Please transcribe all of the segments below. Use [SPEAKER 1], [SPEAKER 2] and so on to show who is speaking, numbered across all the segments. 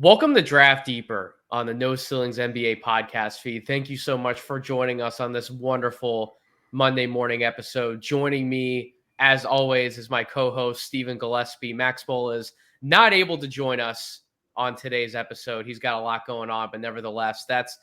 [SPEAKER 1] Welcome to Draft Deeper on the No Ceilings NBA podcast feed. Thank you so much for joining us on this wonderful Monday morning episode. Joining me, as always, is my co-host, Stephen Gillespie. Max Bowl is not able to join us on today's episode. He's got a lot going on, but nevertheless, that's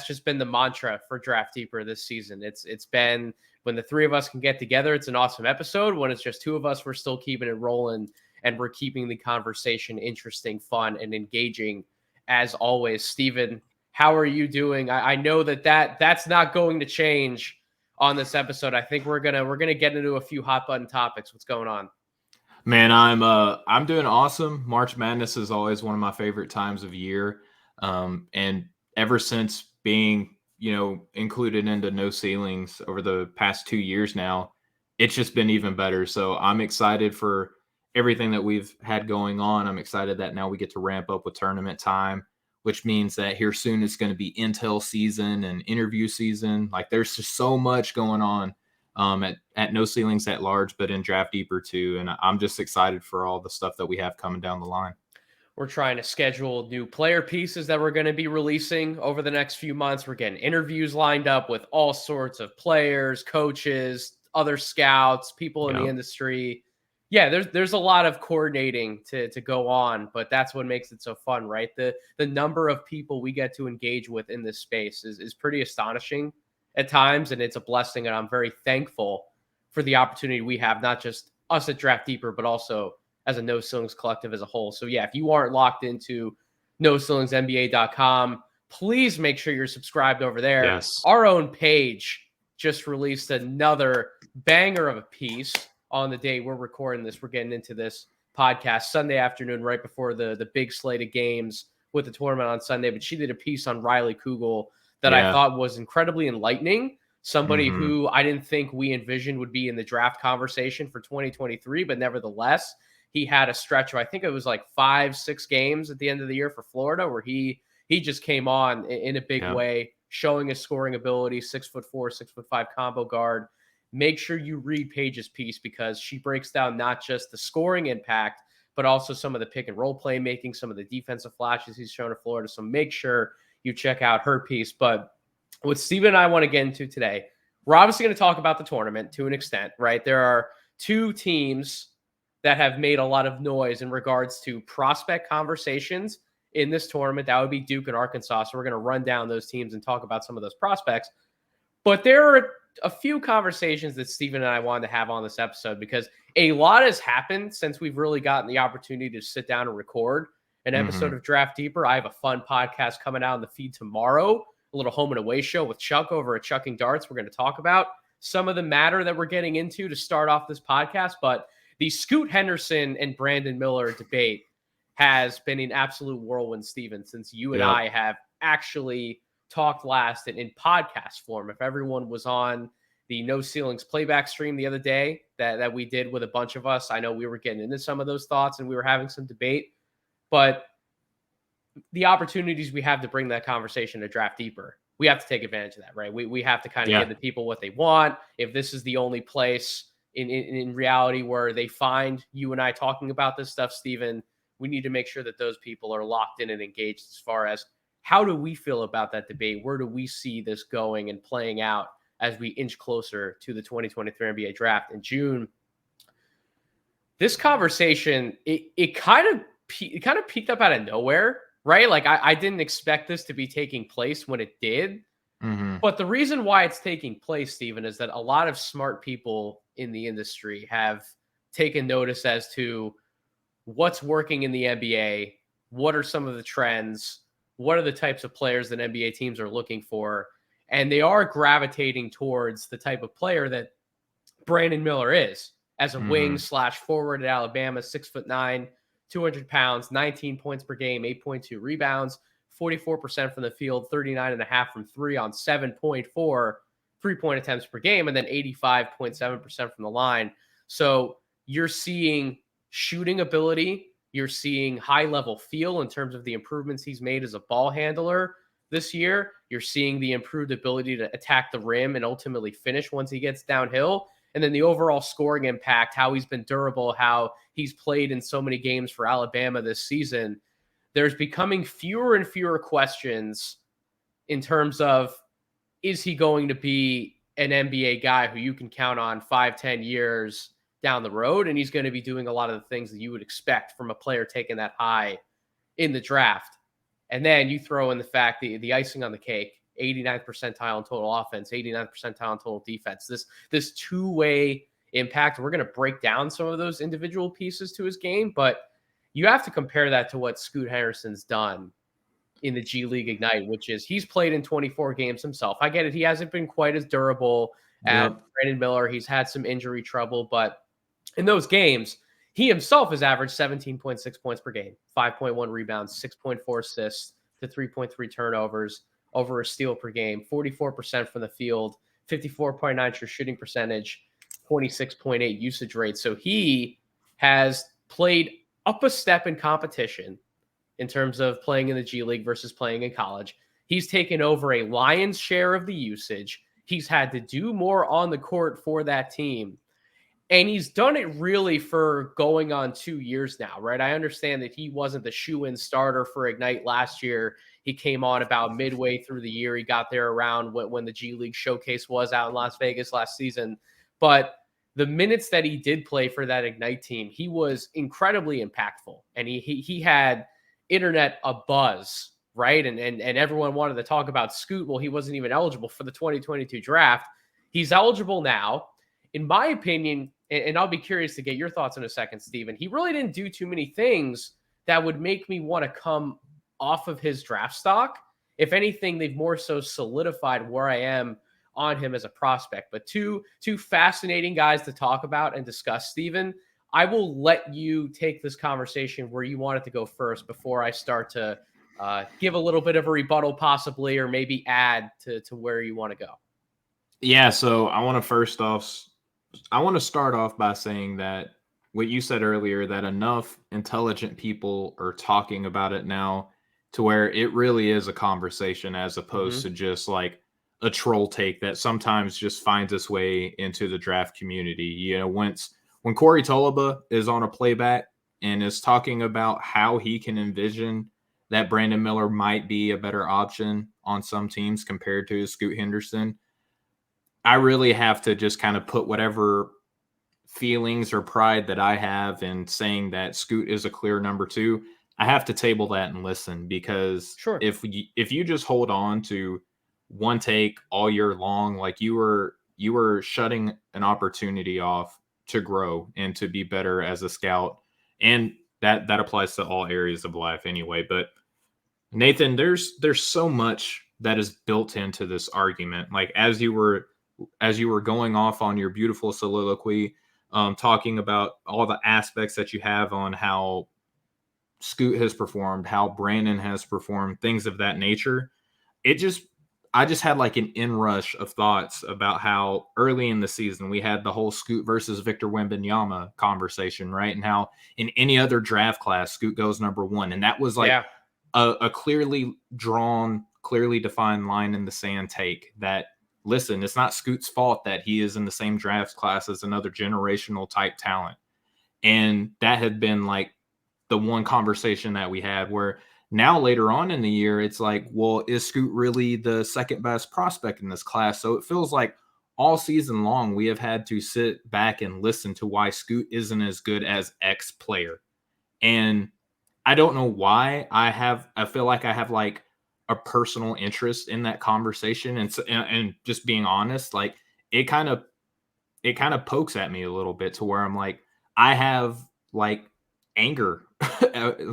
[SPEAKER 1] just been the mantra for Draft Deeper this season. It's been when the three of us can get together, it's an awesome episode. When it's just two of us, we're still keeping it rolling. And we're keeping the conversation interesting, fun, and engaging as always. Steven, how are you doing? I know that's not going to change on this episode. I think we're gonna get into a few hot button topics. What's going on?
[SPEAKER 2] Man, I'm doing awesome. March Madness is always one of my favorite times of year. And ever since being, included into No Ceilings over the past 2 years now, it's just been even better. So I'm excited for everything that we've had going on. I'm excited that now we get to ramp up with tournament time, which means that here soon it's going to be intel season and interview season. Like there's just so much going on at No Ceilings at large, but in Draft Deeper too. And I'm just excited for all the stuff that we have coming down the line.
[SPEAKER 1] We're trying to schedule new player pieces that we're going to be releasing over the next few months. We're getting interviews lined up with all sorts of players, coaches, other scouts, people in the industry. Yeah, there's a lot of coordinating to go on, but that's what makes it so fun, right? The number of people we get to engage with in this space is pretty astonishing at times, and it's a blessing, and I'm very thankful for the opportunity we have, not just us at Draft Deeper, but also as a No Ceilings collective as a whole. So yeah, if you aren't locked into NoCeilingsNBA.com, please make sure you're subscribed over there.
[SPEAKER 2] Yes.
[SPEAKER 1] Our own page just released another banger of a piece on the day we're recording this. We're getting into this podcast Sunday afternoon, right before the big slate of games with the tournament on Sunday. But she did a piece on Riley Kugel that I thought was incredibly enlightening. Somebody who I didn't think we envisioned would be in the draft conversation for 2023, but nevertheless, he had a stretch of, I think it was like 5-6 games at the end of the year for Florida where he just came on in a big way, showing his scoring ability, 6'4", 6'5" combo guard. Make sure you read Paige's piece because she breaks down not just the scoring impact, but also some of the pick and roll playmaking, some of the defensive flashes he's shown at Florida. So make sure you check out her piece. But what Steven and I want to get into today, we're obviously going to talk about the tournament to an extent, right? There are two teams that have made a lot of noise in regards to prospect conversations in this tournament. That would be Duke and Arkansas. So we're going to run down those teams and talk about some of those prospects. But there are a few conversations that Steven and I wanted to have on this episode because a lot has happened since we've really gotten the opportunity to sit down and record an episode of Draft Deeper. I have a fun podcast coming out in the feed tomorrow, a little home and away show with Chuck over at Chucking Darts. We're going to talk about some of the matter that we're getting into to start off this podcast. But the Scoot Henderson and Brandon Miller debate has been an absolute whirlwind, Steven, since you and I have actually talked last in podcast form. If everyone was on the No Ceilings playback stream the other day that we did with a bunch of us, I know we were getting into some of those thoughts and we were having some debate, but the opportunities we have to bring that conversation to Draft Deeper, we have to take advantage of that, right? We have to kind of give the people what they want. If this is the only place in reality where they find you and I talking about this stuff, Steven, we need to make sure that those people are locked in and engaged as far as how do we feel about that debate? Where do we see this going and playing out as we inch closer to the 2023 NBA draft in June? This conversation, it kind of peaked up out of nowhere, right? Like I didn't expect this to be taking place when it did. But the reason why it's taking place, Steven, is that a lot of smart people in the industry have taken notice as to what's working in the NBA, what are some of the trends, what are the types of players that NBA teams are looking for, and they are gravitating towards the type of player that Brandon Miller is as a wing / forward at Alabama, 6'9", 200 pounds, 19 points per game, 8.2 rebounds, 44% from the field, 39.5 from three on 7.4 3-point attempts per game, and then 85.7% from the line. So you're seeing shooting ability. You're seeing high-level feel in terms of the improvements he's made as a ball handler this year. You're seeing the improved ability to attack the rim and ultimately finish once he gets downhill. And then the overall scoring impact, how he's been durable, how he's played in so many games for Alabama this season. there's becoming fewer and fewer questions in terms of, is he going to be an NBA guy who you can count on 5-10 years down the road? And he's going to be doing a lot of the things that you would expect from a player taking that high in the draft. And then you throw in the fact, the icing on the cake, 89th percentile in total offense, 89th percentile in total defense. This two-way impact. We're going to break down some of those individual pieces to his game, but you have to compare that to what Scoot Henderson's done in the G League Ignite, which is he's played in 24 games himself. I get it. He hasn't been quite as durable as Brandon Miller. He's had some injury trouble, but in those games, he himself has averaged 17.6 points per game, 5.1 rebounds, 6.4 assists to 3.3 turnovers, over a steal per game, 44% from the field, 54.9 true shooting percentage, 26.8 usage rate. So he has played up a step in competition in terms of playing in the G League versus playing in college. He's taken over a lion's share of the usage. He's had to do more on the court for that team. And he's done it really for going on 2 years now, right? I understand that he wasn't the shoe-in starter for Ignite last year. He came on about midway through the year. He got there around when the G League showcase was out in Las Vegas last season. But the minutes that he did play for that Ignite team, he was incredibly impactful. And he had internet abuzz, right? And everyone wanted to talk about Scoot. Well, he wasn't even eligible for the 2022 draft. He's eligible now. In my opinion, and I'll be curious to get your thoughts in a second, Steven, he really didn't do too many things that would make me want to come off of his draft stock. If anything, they've more so solidified where I am on him as a prospect. But two fascinating guys to talk about and discuss, Steven. I will let you take this conversation where you want it to go first before I start to give a little bit of a rebuttal possibly, or maybe add to where you want to go.
[SPEAKER 2] Yeah, so I want to start off by saying that what you said earlier, that enough intelligent people are talking about it now to where it really is a conversation as opposed to just like a troll take that sometimes just finds its way into the draft community. You know, when Corey Tolliba is on a playback and is talking about how he can envision that Brandon Miller might be a better option on some teams compared to Scoot Henderson, I really have to just kind of put whatever feelings or pride that I have in saying that Scoot is a clear number 2. I have to table that and listen, because if you just hold on to one take all year long, like you were shutting an opportunity off to grow and to be better as a scout. And that applies to all areas of life anyway. But Nathan, there's so much that is built into this argument. Like as you were going off on your beautiful soliloquy, talking about all the aspects that you have on how Scoot has performed, how Brandon has performed, things of that nature. I just had like an inrush of thoughts about how early in the season we had the whole Scoot versus Victor Wembanyama conversation, right? And how in any other draft class, Scoot goes number 1. And that was like a clearly drawn, clearly defined line in the sand take that, listen, it's not Scoot's fault that he is in the same draft class as another generational type talent. And that had been like the one conversation that we had, where now later on in the year, it's like, well, is Scoot really the second best prospect in this class? So it feels like all season long, we have had to sit back and listen to why Scoot isn't as good as X player. And I don't know why I feel like I have like a personal interest in that conversation. And just being honest, like it kind of pokes at me a little bit to where I'm like, I have like anger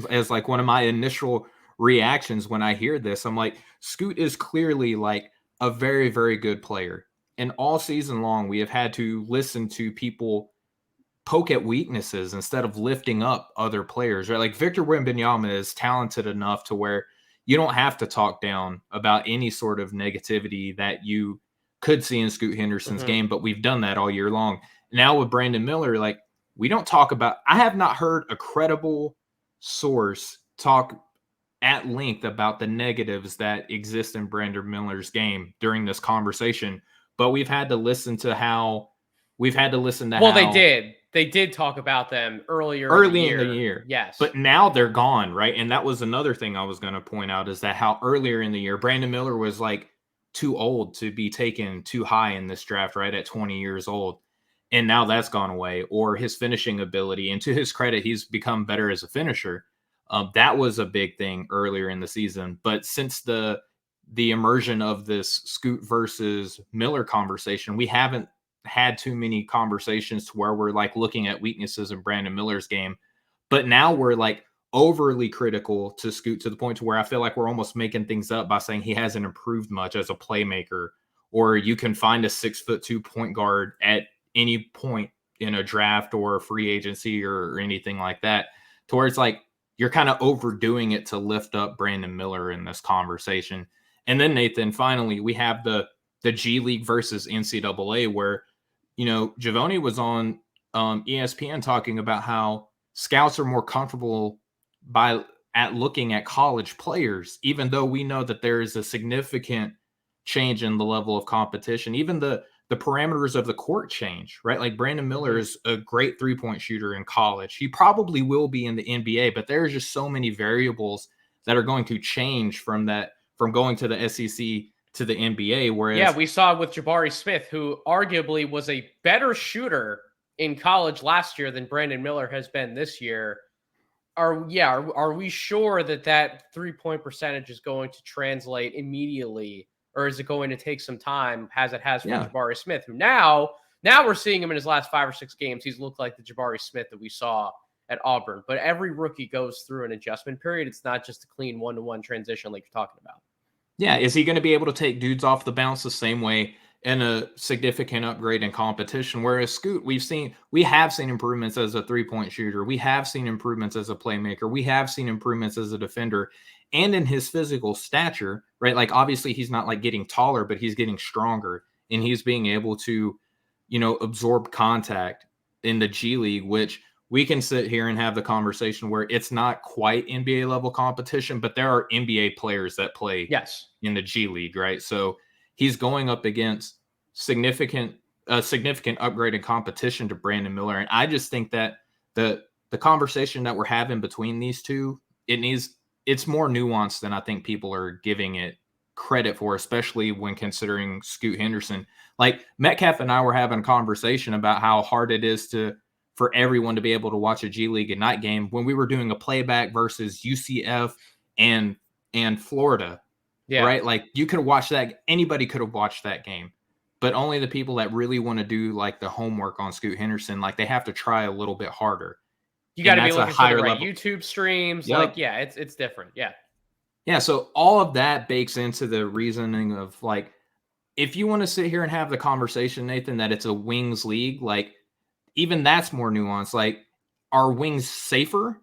[SPEAKER 2] as like one of my initial reactions when I hear this. I'm like, Scoot is clearly like a very, very good player. And all season long, we have had to listen to people poke at weaknesses instead of lifting up other players, right? Like Victor Wembanyama is talented enough to where you don't have to talk down about any sort of negativity that you could see in Scoot Henderson's game, but we've done that all year long. Now with Brandon Miller, like we don't talk about, I have not heard a credible source talk at length about the negatives that exist in Brandon Miller's game during this conversation, but we've had to listen to how
[SPEAKER 1] they did. They did talk about them earlier
[SPEAKER 2] early in the year.
[SPEAKER 1] Yes.
[SPEAKER 2] But now they're gone, right? And that was another thing I was going to point out, is that how earlier in the year, Brandon Miller was like too old to be taken too high in this draft, right? At 20 years old. And now that's gone away, or his finishing ability. And to his credit, he's become better as a finisher. That was a big thing earlier in the season. But since the immersion of this Scoot versus Miller conversation, we haven't had too many conversations to where we're like looking at weaknesses in Brandon Miller's game. But now we're like overly critical to Scoot, to the point to where I feel like we're almost making things up by saying he hasn't improved much as a playmaker, or you can find a 6'2" point guard at any point in a draft or a free agency or anything like that, to where it's like you're kind of overdoing it to lift up Brandon Miller in this conversation. And then, Nathan, finally, we have the G League versus NCAA, where, you know, Javoni was on ESPN talking about how scouts are more comfortable at looking at college players, even though we know that there is a significant change in the level of competition. Even the parameters of the court change, right? Like Brandon Miller is a great 3-point shooter in college. He probably will be in the NBA, but there's just so many variables that are going to change from going to the SEC to the NBA. Whereas,
[SPEAKER 1] we saw it with Jabari Smith, who arguably was a better shooter in college last year than Brandon Miller has been this year. Are we sure that 3-point percentage is going to translate immediately, or is it going to take some time, as it has for Jabari Smith, who now we're seeing him in his last 5 or 6 games? He's looked like the Jabari Smith that we saw at Auburn. But every rookie goes through an adjustment period. It's not just a clean one-to-one transition like you're talking about.
[SPEAKER 2] Yeah, is he going to be able to take dudes off the bounce the same way in a significant upgrade in competition? Whereas Scoot, we have seen improvements as a 3-point shooter. We have seen improvements as a playmaker. We have seen improvements as a defender and in his physical stature, right? Like, obviously he's not like getting taller, but he's getting stronger, and he's being able to, you know, absorb contact in the G League, which we can sit here and have the conversation where it's not quite NBA level competition, but there are NBA players that play in the G League, right? So he's going up against significant upgrade in competition to Brandon Miller. And I just think that the conversation that we're having between these two, it's more nuanced than I think people are giving it credit for, especially when considering Scoot Henderson. Like, Metcalf and I were having a conversation about how hard it is for everyone to be able to watch a G League at night game when we were doing a playback versus UCF and Florida, right? Like, you could watch that. Anybody could have watched that game, but only the people that really want to do like the homework on Scoot Henderson, like, they have to try a little bit harder.
[SPEAKER 1] You got to be looking for the right YouTube streams. Yep. Like, yeah, it's different. Yeah.
[SPEAKER 2] Yeah. So all of that bakes into the reasoning of, like, if you want to sit here and have the conversation, Nathan, that it's a wings league, like, even that's more nuanced. Like, are wings safer?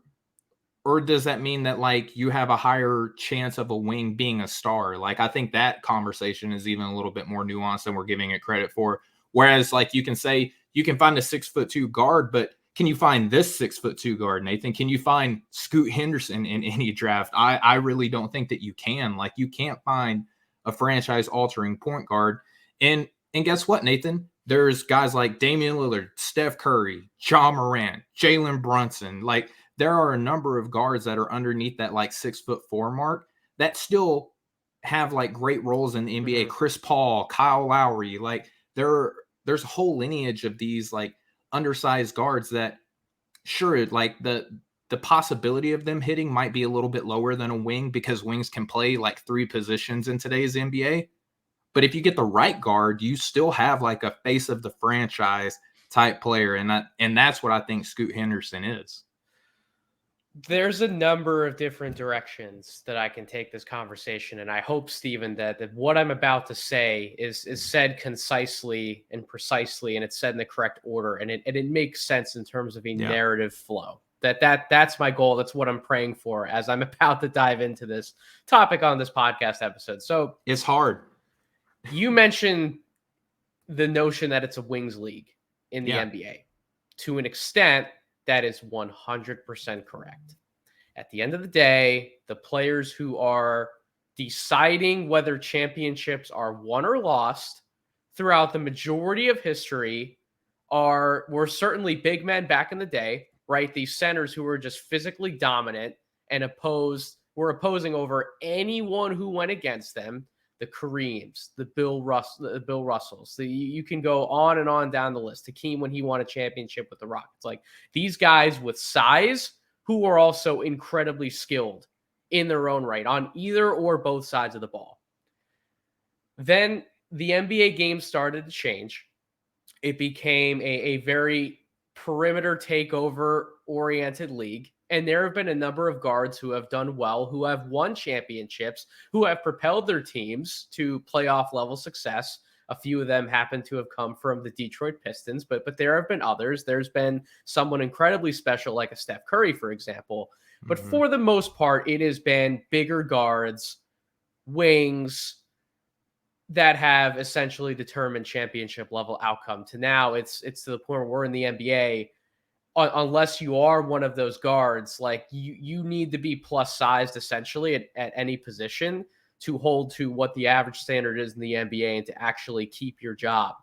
[SPEAKER 2] Or does that mean that, like, you have a higher chance of a wing being a star? Like, I think that conversation is even a little bit more nuanced than we're giving it credit for. Whereas, like, you can say you can find a 6'2" guard, but can you find this 6'2" guard, Nathan? Can you find Scoot Henderson in any draft? I really don't think that you can. Like, you can't find a franchise-altering point guard. And guess what, Nathan? There's guys like Damian Lillard, Steph Curry, Ja Morant, Jalen Brunson. Like, there are a number of guards that are underneath that, like, 6'4" mark that still have, like, great roles in the NBA. Mm-hmm. Chris Paul, Kyle Lowry. Like, there's a whole lineage of these, like, undersized guards that, sure, like, the possibility of them hitting might be a little bit lower than a wing, because wings can play like 3 positions in today's NBA. But if you get the right guard, you still have like a face of the franchise type player. And that's what I think Scoot Henderson is.
[SPEAKER 1] There's a number of different directions that I can take this conversation. And I hope, Stephen, that what I'm about to say is said concisely and precisely, and it's said in the correct order. And it makes sense in terms of a narrative flow. That's my goal. That's what I'm praying for as I'm about to dive into this topic on this podcast episode. So
[SPEAKER 2] it's hard.
[SPEAKER 1] You mentioned the notion that it's a wings league in the NBA. To an extent, that is 100% correct. At the end of the day, the players who are deciding whether championships are won or lost throughout the majority of history were certainly big men back in the day, right? These centers who were just physically dominant and were opposing over anyone who went against them. The Kareems, the Bill Russells. You can go on and on down the list. Hakeem when he won a championship with the Rockets. Like these guys with size who are also incredibly skilled in their own right on either or both sides of the ball. Then the NBA game started to change. It became a very perimeter takeover oriented league. And there have been a number of guards who have done well, who have won championships, who have propelled their teams to playoff level success. A few of them happen to have come from the Detroit Pistons, but there have been others. There's been someone incredibly special like a Steph Curry, for example. But for the most part, it has been bigger guards, wings that have essentially determined championship level outcome. To now, it's to the point where we're in the NBA. Unless you are one of those guards, like you need to be plus sized essentially at any position to hold to what the average standard is in the NBA and to actually keep your job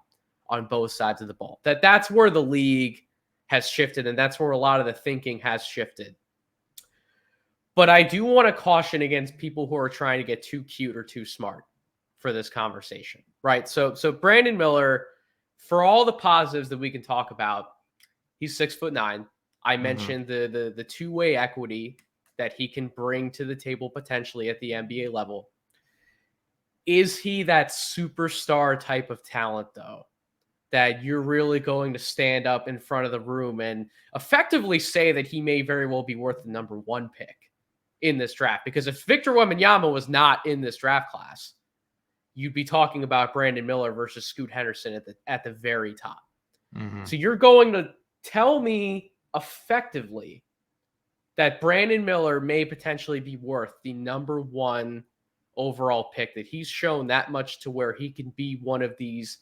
[SPEAKER 1] on both sides of the ball. That's where the league has shifted, and that's where a lot of the thinking has shifted. But I do want to caution against people who are trying to get too cute or too smart for this conversation, right? So Brandon Miller, for all the positives that we can talk about, he's 6'9". I mentioned the two-way equity that he can bring to the table potentially at the NBA level. Is he that superstar type of talent, though, that you're really going to stand up in front of the room and effectively say that he may very well be worth the number one pick in this draft? Because if Victor Wembanyama was not in this draft class, you'd be talking about Brandon Miller versus Scoot Henderson at the very top. So you're going to tell me effectively that Brandon Miller may potentially be worth the number one overall pick, that he's shown that much to where he can be one of these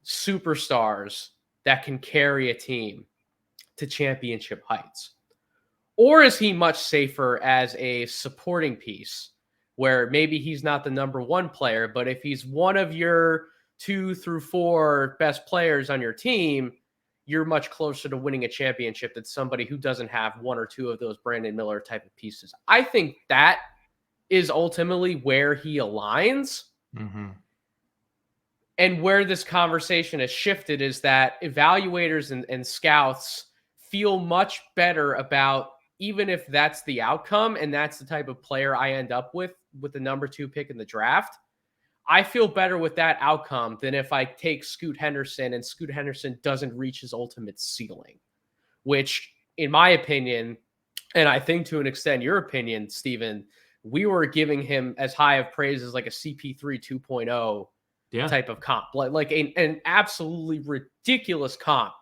[SPEAKER 1] superstars that can carry a team to championship heights? Or is he much safer as a supporting piece where maybe he's not the number one player, but if he's one of your 2 through 4 best players on your team, you're much closer to winning a championship than somebody who doesn't have 1 or 2 of those Brandon Miller type of pieces? I think that is ultimately where he aligns. And where this conversation has shifted is that evaluators and scouts feel much better about, even if that's the outcome and that's the type of player I end up with the number 2 pick in the draft, I feel better with that outcome than if I take Scoot Henderson and Scoot Henderson doesn't reach his ultimate ceiling, which in my opinion, and I think to an extent your opinion, Steven, we were giving him as high of praise as like a CP3 2.0 type of comp, like an absolutely ridiculous comp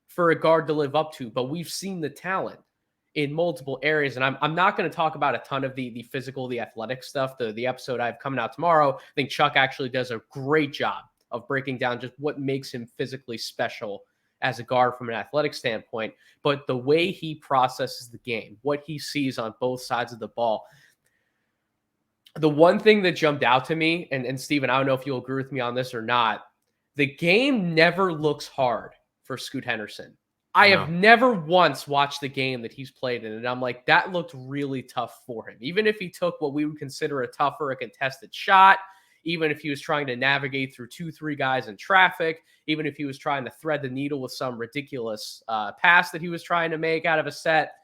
[SPEAKER 1] for a guard to live up to. But we've seen the talent in multiple areas, and I'm not going to talk about a ton of the physical, the athletic stuff. The episode I have coming out tomorrow, I think Chuck actually does a great job of breaking down just what makes him physically special as a guard from an athletic standpoint. But the way he processes the game, what he sees on both sides of the ball. The one thing that jumped out to me, and Steven, I don't know if you'll agree with me on this or not, the game never looks hard for Scoot Henderson. I have never once watched the game that he's played in, and I'm like, that looked really tough for him. Even if he took what we would consider a tougher, a contested shot, even if he was trying to navigate through 2-3 guys in traffic, even if he was trying to thread the needle with some ridiculous pass that he was trying to make out of a set,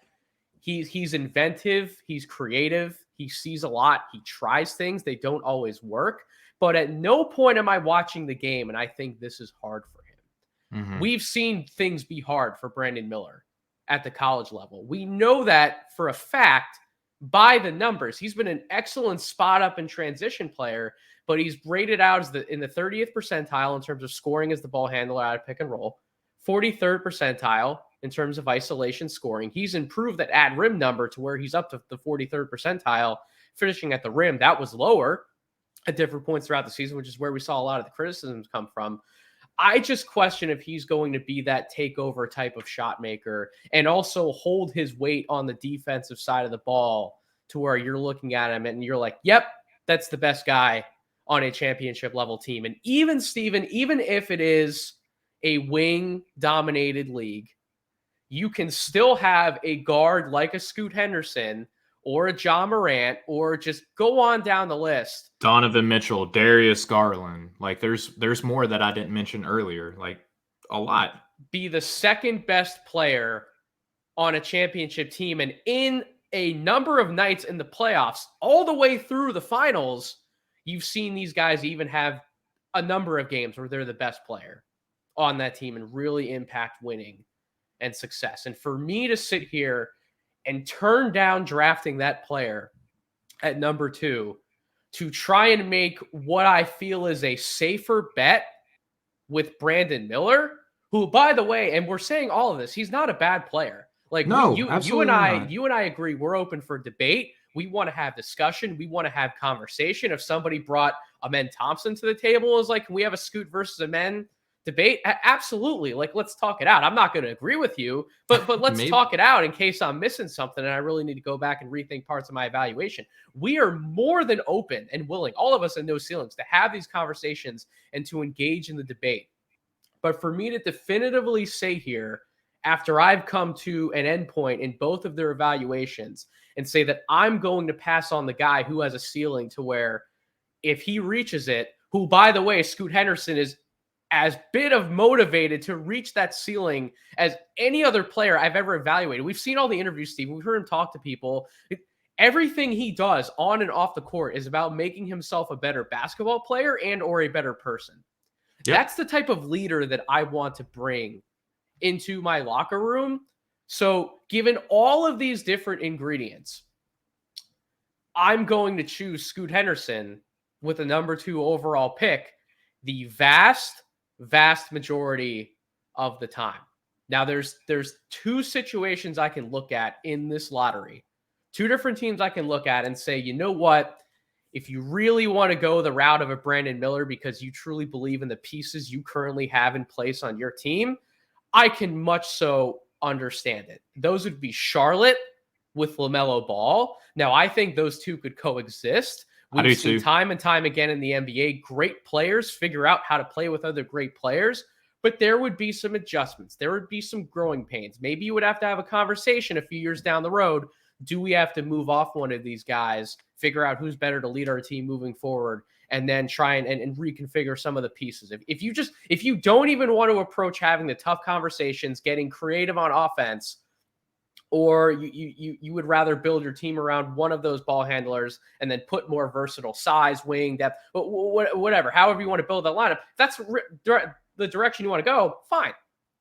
[SPEAKER 1] he's inventive, he's creative, he sees a lot, he tries things, they don't always work. But at no point am I watching the game and I think this is hard for him. We've seen things be hard for Brandon Miller at the college level. We know that for a fact by the numbers. He's been an excellent spot up and transition player, but he's rated out as in the 30th percentile in terms of scoring as the ball handler out of pick and roll, 43rd percentile in terms of isolation scoring. He's improved that at rim number to where he's up to the 43rd percentile, finishing at the rim. That was lower at different points throughout the season, which is where we saw a lot of the criticisms come from. I just question if he's going to be that takeover type of shot maker and also hold his weight on the defensive side of the ball to where you're looking at him and you're like, yep, that's the best guy on a championship level team. And even Steven, even if it is a wing-dominated league, you can still have a guard like a Scoot Henderson or a John Morant, or just go on down the list.
[SPEAKER 2] Donovan Mitchell, Darius Garland. Like there's more that I didn't mention earlier. Like a lot.
[SPEAKER 1] Be the second best player on a championship team. And in a number of nights in the playoffs, all the way through the finals, you've seen these guys even have a number of games where they're the best player on that team and really impact winning and success. And for me to sit here and turn down drafting that player at number 2 to try and make what I feel is a safer bet with Brandon Miller, who, by the way, and we're saying all of this, he's not a bad player. Like,
[SPEAKER 2] no,
[SPEAKER 1] you and I agree. We're open for debate. We want to have discussion. We want to have conversation. If somebody brought Amen Thompson to the table, is like, can we have a Scoot versus Amen debate? Absolutely. Like, let's talk it out. I'm not going to agree with you, but let's talk it out in case I'm missing something and I really need to go back and rethink parts of my evaluation. We are more than open and willing, all of us in No Ceilings, to have these conversations and to engage in the debate. But for me to definitively say here, after I've come to an endpoint in both of their evaluations, and say that I'm going to pass on the guy who has a ceiling to where if he reaches it, who, by the way, Scoot Henderson is as bit of motivated to reach that ceiling as any other player I've ever evaluated. We've seen all the interviews, Steve. We've heard him talk to people. Everything he does on and off the court is about making himself a better basketball player and or a better person. Yep. That's the type of leader that I want to bring into my locker room. So given all of these different ingredients, I'm going to choose Scoot Henderson with a number 2 overall pick the vast majority of the time. Now there's 2 situations I can look at in this lottery. 2 different teams I can look at and say, you know what? If you really want to go the route of a Brandon Miller because you truly believe in the pieces you currently have in place on your team, I can much so understand it. Those would be Charlotte with LaMelo Ball. Now, I think those two could coexist. We've seen time and time again in the NBA, great players figure out how to play with other great players, but there would be some adjustments. There would be some growing pains. Maybe you would have to have a conversation a few years down the road. Do we have to move off one of these guys, figure out who's better to lead our team moving forward, and then try and reconfigure some of the pieces? If you don't even want to approach having the tough conversations, getting creative on offense, or you would rather build your team around one of those ball handlers and then put more versatile size, wing, depth, whatever, however you want to build that lineup, if that's the direction you want to go, fine,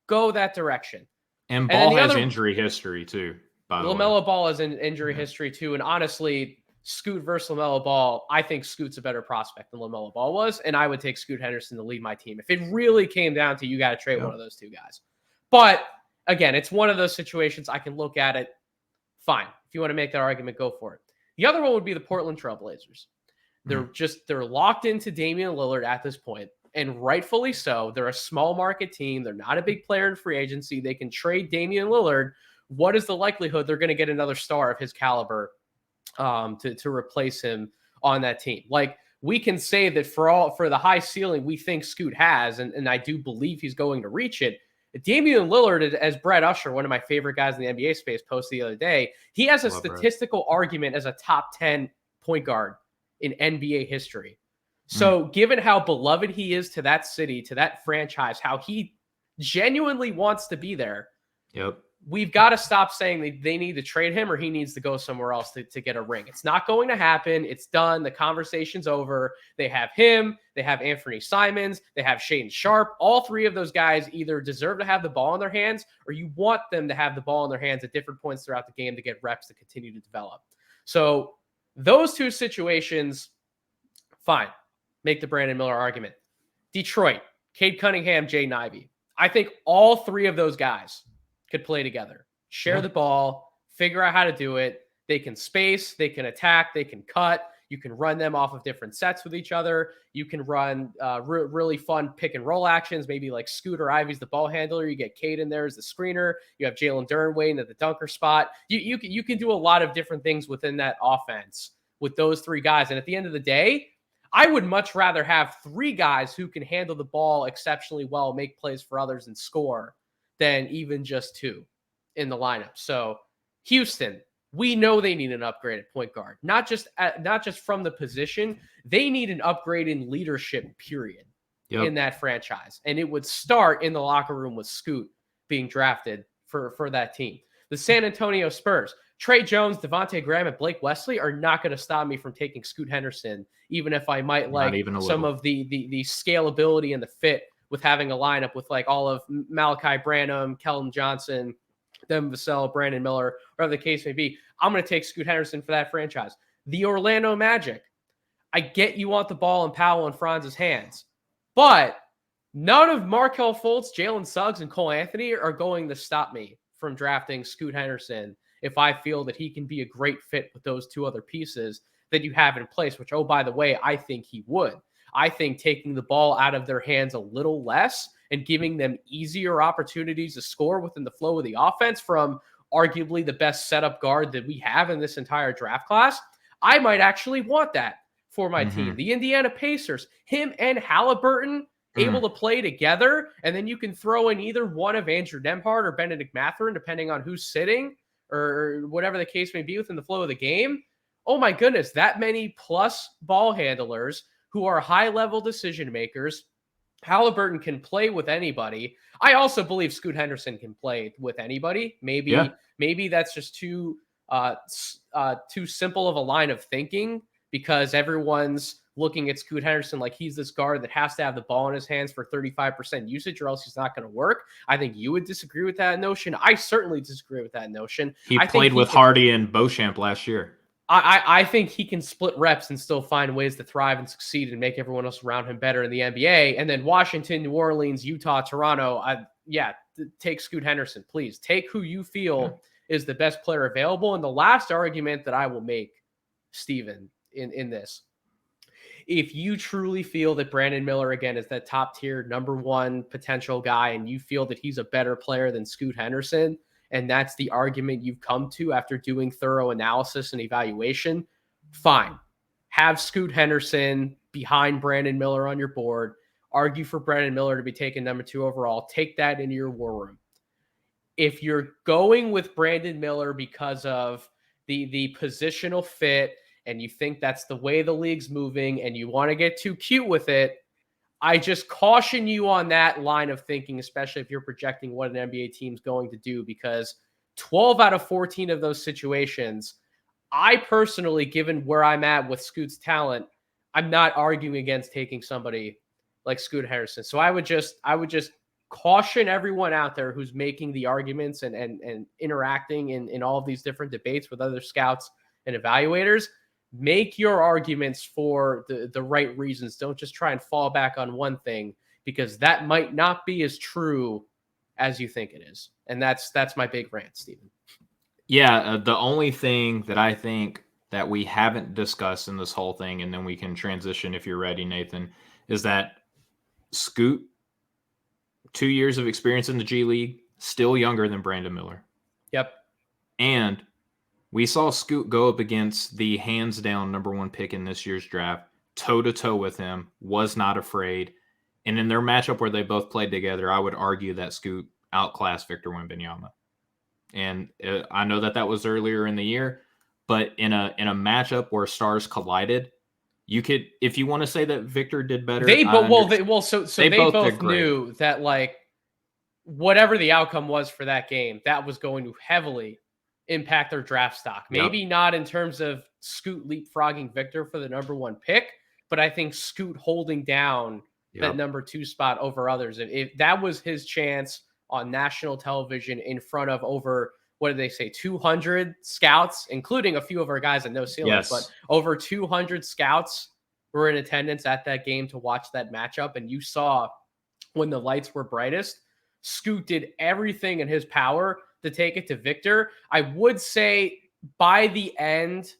[SPEAKER 1] go that direction.
[SPEAKER 2] And Ball has injury history too.
[SPEAKER 1] LaMelo Ball has an injury history too, and honestly, Scoot versus LaMelo Ball, I think Scoot's a better prospect than LaMelo Ball was, and I would take Scoot Henderson to lead my team. If it really came down to you got to trade one of those two guys. But again, it's one of those situations I can look at it. Fine. If you want to make that argument, go for it. The other one would be the Portland Trailblazers. They're locked into Damian Lillard at this point, and rightfully so. They're a small market team. They're not a big player in free agency. They can trade Damian Lillard. What is the likelihood they're going to get another star of his caliber to replace him on that team? Like, we can say that for the high ceiling we think Scoot has, and I do believe he's going to reach it. Damian Lillard, as Brad Usher, one of my favorite guys in the NBA space, posted the other day, he has a statistical argument as a top 10 point guard in NBA history. So given how beloved he is to that city, to that franchise, how he genuinely wants to be there, we've got to stop saying they need to trade him or he needs to go somewhere else to get a ring. It's not going to happen. It's done. The conversation's over. They have him. They have Anthony Simons. They have Shaedon Sharpe. All three of those guys either deserve to have the ball in their hands or you want them to have the ball in their hands at different points throughout the game to get reps to continue to develop. So those two situations, fine. Make the Brandon Miller argument. Detroit, Cade Cunningham, Jaden Ivey. I think all three of those guys could play together, share the ball, figure out how to do it. They can space, they can attack, they can cut. You can run them off of different sets with each other. You can run really fun pick and roll actions, maybe like Scooter Ivey's the ball handler. You get Cade in there as the screener. You have Jalen Duren waiting at the dunker spot. You can do a lot of different things within that offense with those three guys. And at the end of the day, I would much rather have 3 guys who can handle the ball exceptionally well, make plays for others, and score than even just 2 in the lineup. So Houston, we know they need an upgrade at point guard, not just from the position. They need an upgrade in leadership, period, in that franchise. And it would start in the locker room with Scoot being drafted for that team. The San Antonio Spurs, Trey Jones, Devontae Graham, and Blake Wesley are not going to stop me from taking Scoot Henderson, even if I might like some of the scalability and the fit with having a lineup with like all of Malachi Branham, Keldon Johnson, Devin Vassell, Brandon Miller, whatever the case may be. I'm going to take Scoot Henderson for that franchise. The Orlando Magic, I get you want the ball in Powell and Franz's hands, but none of Markelle Fultz, Jalen Suggs, and Cole Anthony are going to stop me from drafting Scoot Henderson if I feel that he can be a great fit with those 2 other pieces that you have in place, which, oh, by the way, I think he would. I think taking the ball out of their hands a little less and giving them easier opportunities to score within the flow of the offense from arguably the best setup guard that we have in this entire draft class, I might actually want that for my team. The Indiana Pacers, him and Halliburton able to play together, and then you can throw in either one of Andrew Nembhard or Benedict Mathurin, depending on who's sitting or whatever the case may be within the flow of the game. Oh my goodness, that many plus ball handlers who are high-level decision makers. Halliburton can play with anybody. I also believe Scoot Henderson can play with anybody. Maybe that's just too simple of a line of thinking because everyone's looking at Scoot Henderson like he's this guard that has to have the ball in his hands for 35% usage or else he's not going to work. I think you would disagree with that notion. I certainly disagree with that notion.
[SPEAKER 2] He played with Hardy and Beauchamp last year.
[SPEAKER 1] I think he can split reps and still find ways to thrive and succeed and make everyone else around him better in the NBA. And then Washington, New Orleans, Utah, Toronto, take Scoot Henderson, please. Take who you feel is the best player available. And the last argument that I will make, Steven, in this, if you truly feel that Brandon Miller, again, is that top tier number 1 potential guy and you feel that he's a better player than Scoot Henderson, and that's the argument you've come to after doing thorough analysis and evaluation, fine. Have Scoot Henderson behind Brandon Miller on your board. Argue for Brandon Miller to be taken number 2 overall. Take that into your war room. If you're going with Brandon Miller because of the positional fit and you think that's the way the league's moving and you want to get too cute with it, I just caution you on that line of thinking, especially if you're projecting what an NBA team's going to do, because 12 out of 14 of those situations, I personally, given where I'm at with Scoot's talent, I'm not arguing against taking somebody like Scoot Henderson. So I would just caution everyone out there who's making the arguments and interacting in all of these different debates with other scouts and evaluators. Make your arguments for the right reasons. Don't just try and fall back on one thing because that might not be as true as you think it is. And that's my big rant, Steven.
[SPEAKER 2] Yeah, the only thing that I think that we haven't discussed in this whole thing, and then we can transition if you're ready, Nathan, is that Scoot, 2 years of experience in the G League, still younger than Brandon Miller.
[SPEAKER 1] Yep.
[SPEAKER 2] And we saw Scoot go up against the hands-down number 1 pick in this year's draft, toe-to-toe with him, was not afraid. And in their matchup where they both played together, I would argue that Scoot outclassed Victor Wembanyama. And I know that was earlier in the year, but in a matchup where stars collided, you could, if you want to say that Victor did better.
[SPEAKER 1] They both knew that, like, whatever the outcome was for that game, that was going to heavily impact their draft stock. Maybe not in terms of Scoot leapfrogging Victor for the number 1 pick, but I think Scoot holding down that number 2 spot over others. If that was his chance on national television in front of over, what did they say, 200 scouts, including a few of our guys at No Ceilings, but over 200 scouts were in attendance at that game to watch that matchup. And you saw when the lights were brightest, Scoot did everything in his power to take it to Victor. I would say by the end,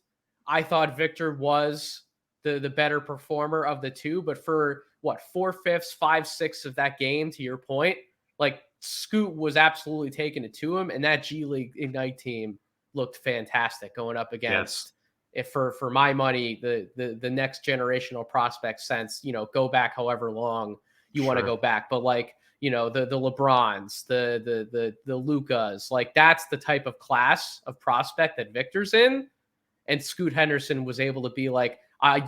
[SPEAKER 1] I thought Victor was the better performer of the two, but for 4/5, 5/6 of that game, to your point, like, Scoot was absolutely taking it to him, and that G League Ignite team looked fantastic going up against if for my money, the next generational prospect sense, go back however long you want to go back. But like, the LeBrons, the Lucas, like that's the type of class of prospect that Victor's in. And Scoot Henderson was able to be like,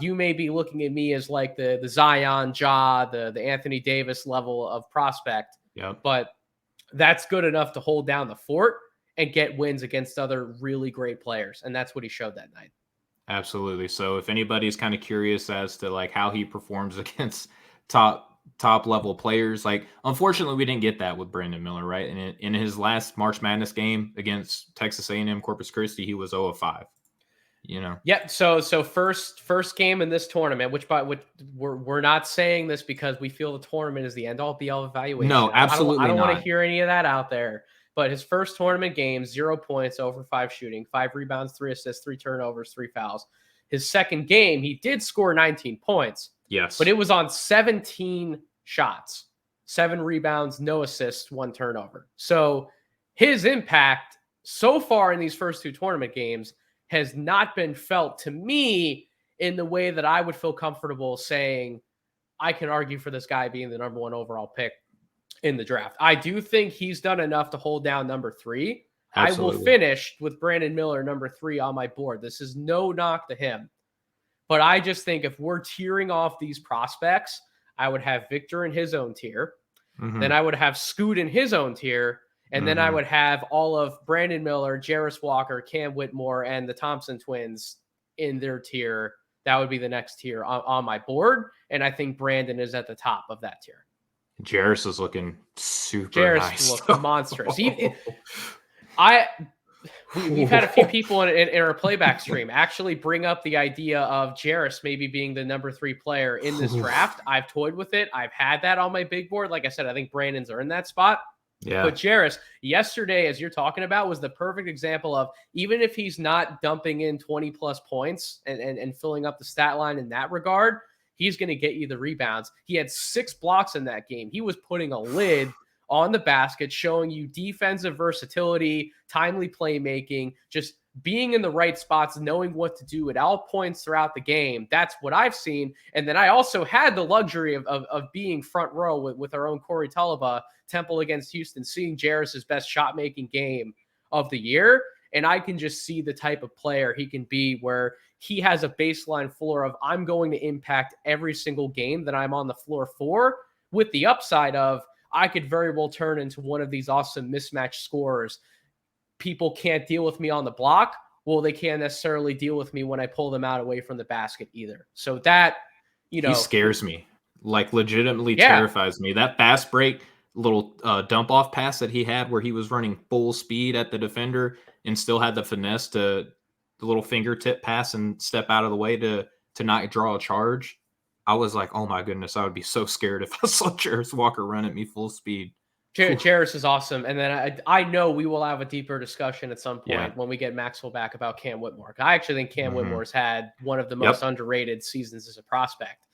[SPEAKER 1] you may be looking at me as like the Zion, the Anthony Davis level of prospect, but that's good enough to hold down the fort and get wins against other really great players. And that's what he showed that night.
[SPEAKER 2] Absolutely. So if anybody's kind of curious as to like how he performs against top level players, like unfortunately we didn't get that with Brandon Miller, right? And in his last March Madness game against Texas A&M Corpus Christi, he was 0-5.
[SPEAKER 1] Yeah. So first game in this tournament, which we're not saying this because we feel the tournament is the end all be all evaluation.
[SPEAKER 2] No, absolutely
[SPEAKER 1] I don't
[SPEAKER 2] not.
[SPEAKER 1] want to hear any of that out there. But his first tournament game, 0 points, 0-5 shooting, 5 rebounds, 3 assists, 3 turnovers, 3 fouls. His second game, he did score 19 points.
[SPEAKER 2] Yes.
[SPEAKER 1] But it was on 17 shots, 7 rebounds, no assists, 1 turnover. So his impact so far in these first 2 tournament games has not been felt to me in the way that I would feel comfortable saying I can argue for this guy being the number 1 overall pick in the draft. I do think he's done enough to hold down number 3. Absolutely. I will finish with Brandon Miller, number 3 on my board. This is no knock to him. But I just think if we're tiering off these prospects, I would have Victor in his own tier. Mm-hmm. Then I would have Scoot in his own tier. And then I would have all of Brandon Miller, Jarris Walker, Cam Whitmore, and the Thompson twins in their tier. That would be the next tier on my board. And I think Brandon is at the top of that tier.
[SPEAKER 2] Jarris is looking super nice.
[SPEAKER 1] Jarris looked monstrous. We've had a few people in our playback stream actually bring up the idea of Jarris maybe being the number 3 player in this draft. I've toyed with it. I've had that on my big board. Like I said, I think Brandon's earned that spot. Yeah. But Jarris, yesterday, as you're talking about, was the perfect example of even if he's not dumping in 20-plus points and filling up the stat line in that regard, he's going to get you the rebounds. He had 6 blocks in that game. He was putting a lid on the basket, showing you defensive versatility, timely playmaking, just being in the right spots, knowing what to do at all points throughout the game. That's what I've seen. And then I also had the luxury of being front row with our own Corey Tulaba, Temple against Houston, seeing Jarris's best shot-making game of the year. And I can just see the type of player he can be where he has a baseline floor of I'm going to impact every single game that I'm on the floor for, with the upside of I could very well turn into one of these awesome mismatch scorers. People can't deal with me on the block. Well, they can't necessarily deal with me when I pull them out away from the basket either. So that, he
[SPEAKER 2] scares me, like legitimately terrifies me. That fast break little dump off pass that he had where he was running full speed at the defender and still had the finesse to the little fingertip pass and step out of the way to not draw a charge. I was like, oh my goodness, I would be so scared if I saw Jarris Walker run at me full speed.
[SPEAKER 1] Jarris is awesome. And then I know we will have a deeper discussion at some point when we get Maxwell back about Cam Whitmore. I actually think Cam Whitmore's had one of the most underrated seasons as a prospect.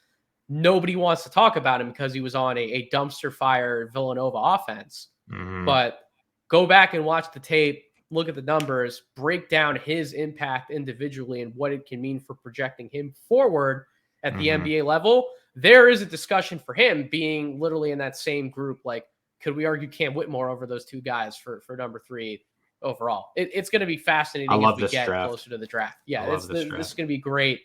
[SPEAKER 1] Nobody wants to talk about him because he was on a dumpster fire Villanova offense. But go back and watch the tape, look at the numbers, break down his impact individually and what it can mean for projecting him forward at the NBA level. There is a discussion for him being literally in that same group. Like, could we argue Cam Whitmore over those 2 guys for number 3 overall? It's going to be fascinating as we get closer to the draft. Yeah, this is going to be great.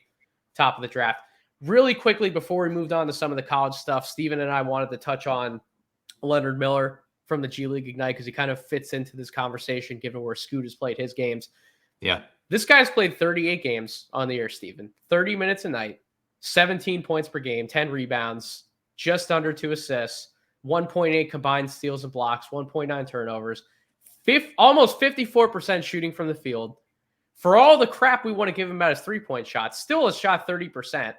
[SPEAKER 1] Top of the draft. Really quickly, before we moved on to some of the college stuff, Steven and I wanted to touch on Leonard Miller from the G League Ignite because he kind of fits into this conversation given where Scoot has played his games. Yeah. This guy's played 38 games on the year, Steven. 30 minutes a night, 17 points per game, 10 rebounds, just under 2 assists, 1.8 combined steals and blocks, 1.9 turnovers, almost 54% shooting from the field. For all the crap we want to give him about his 3-point shot, still has shot 30%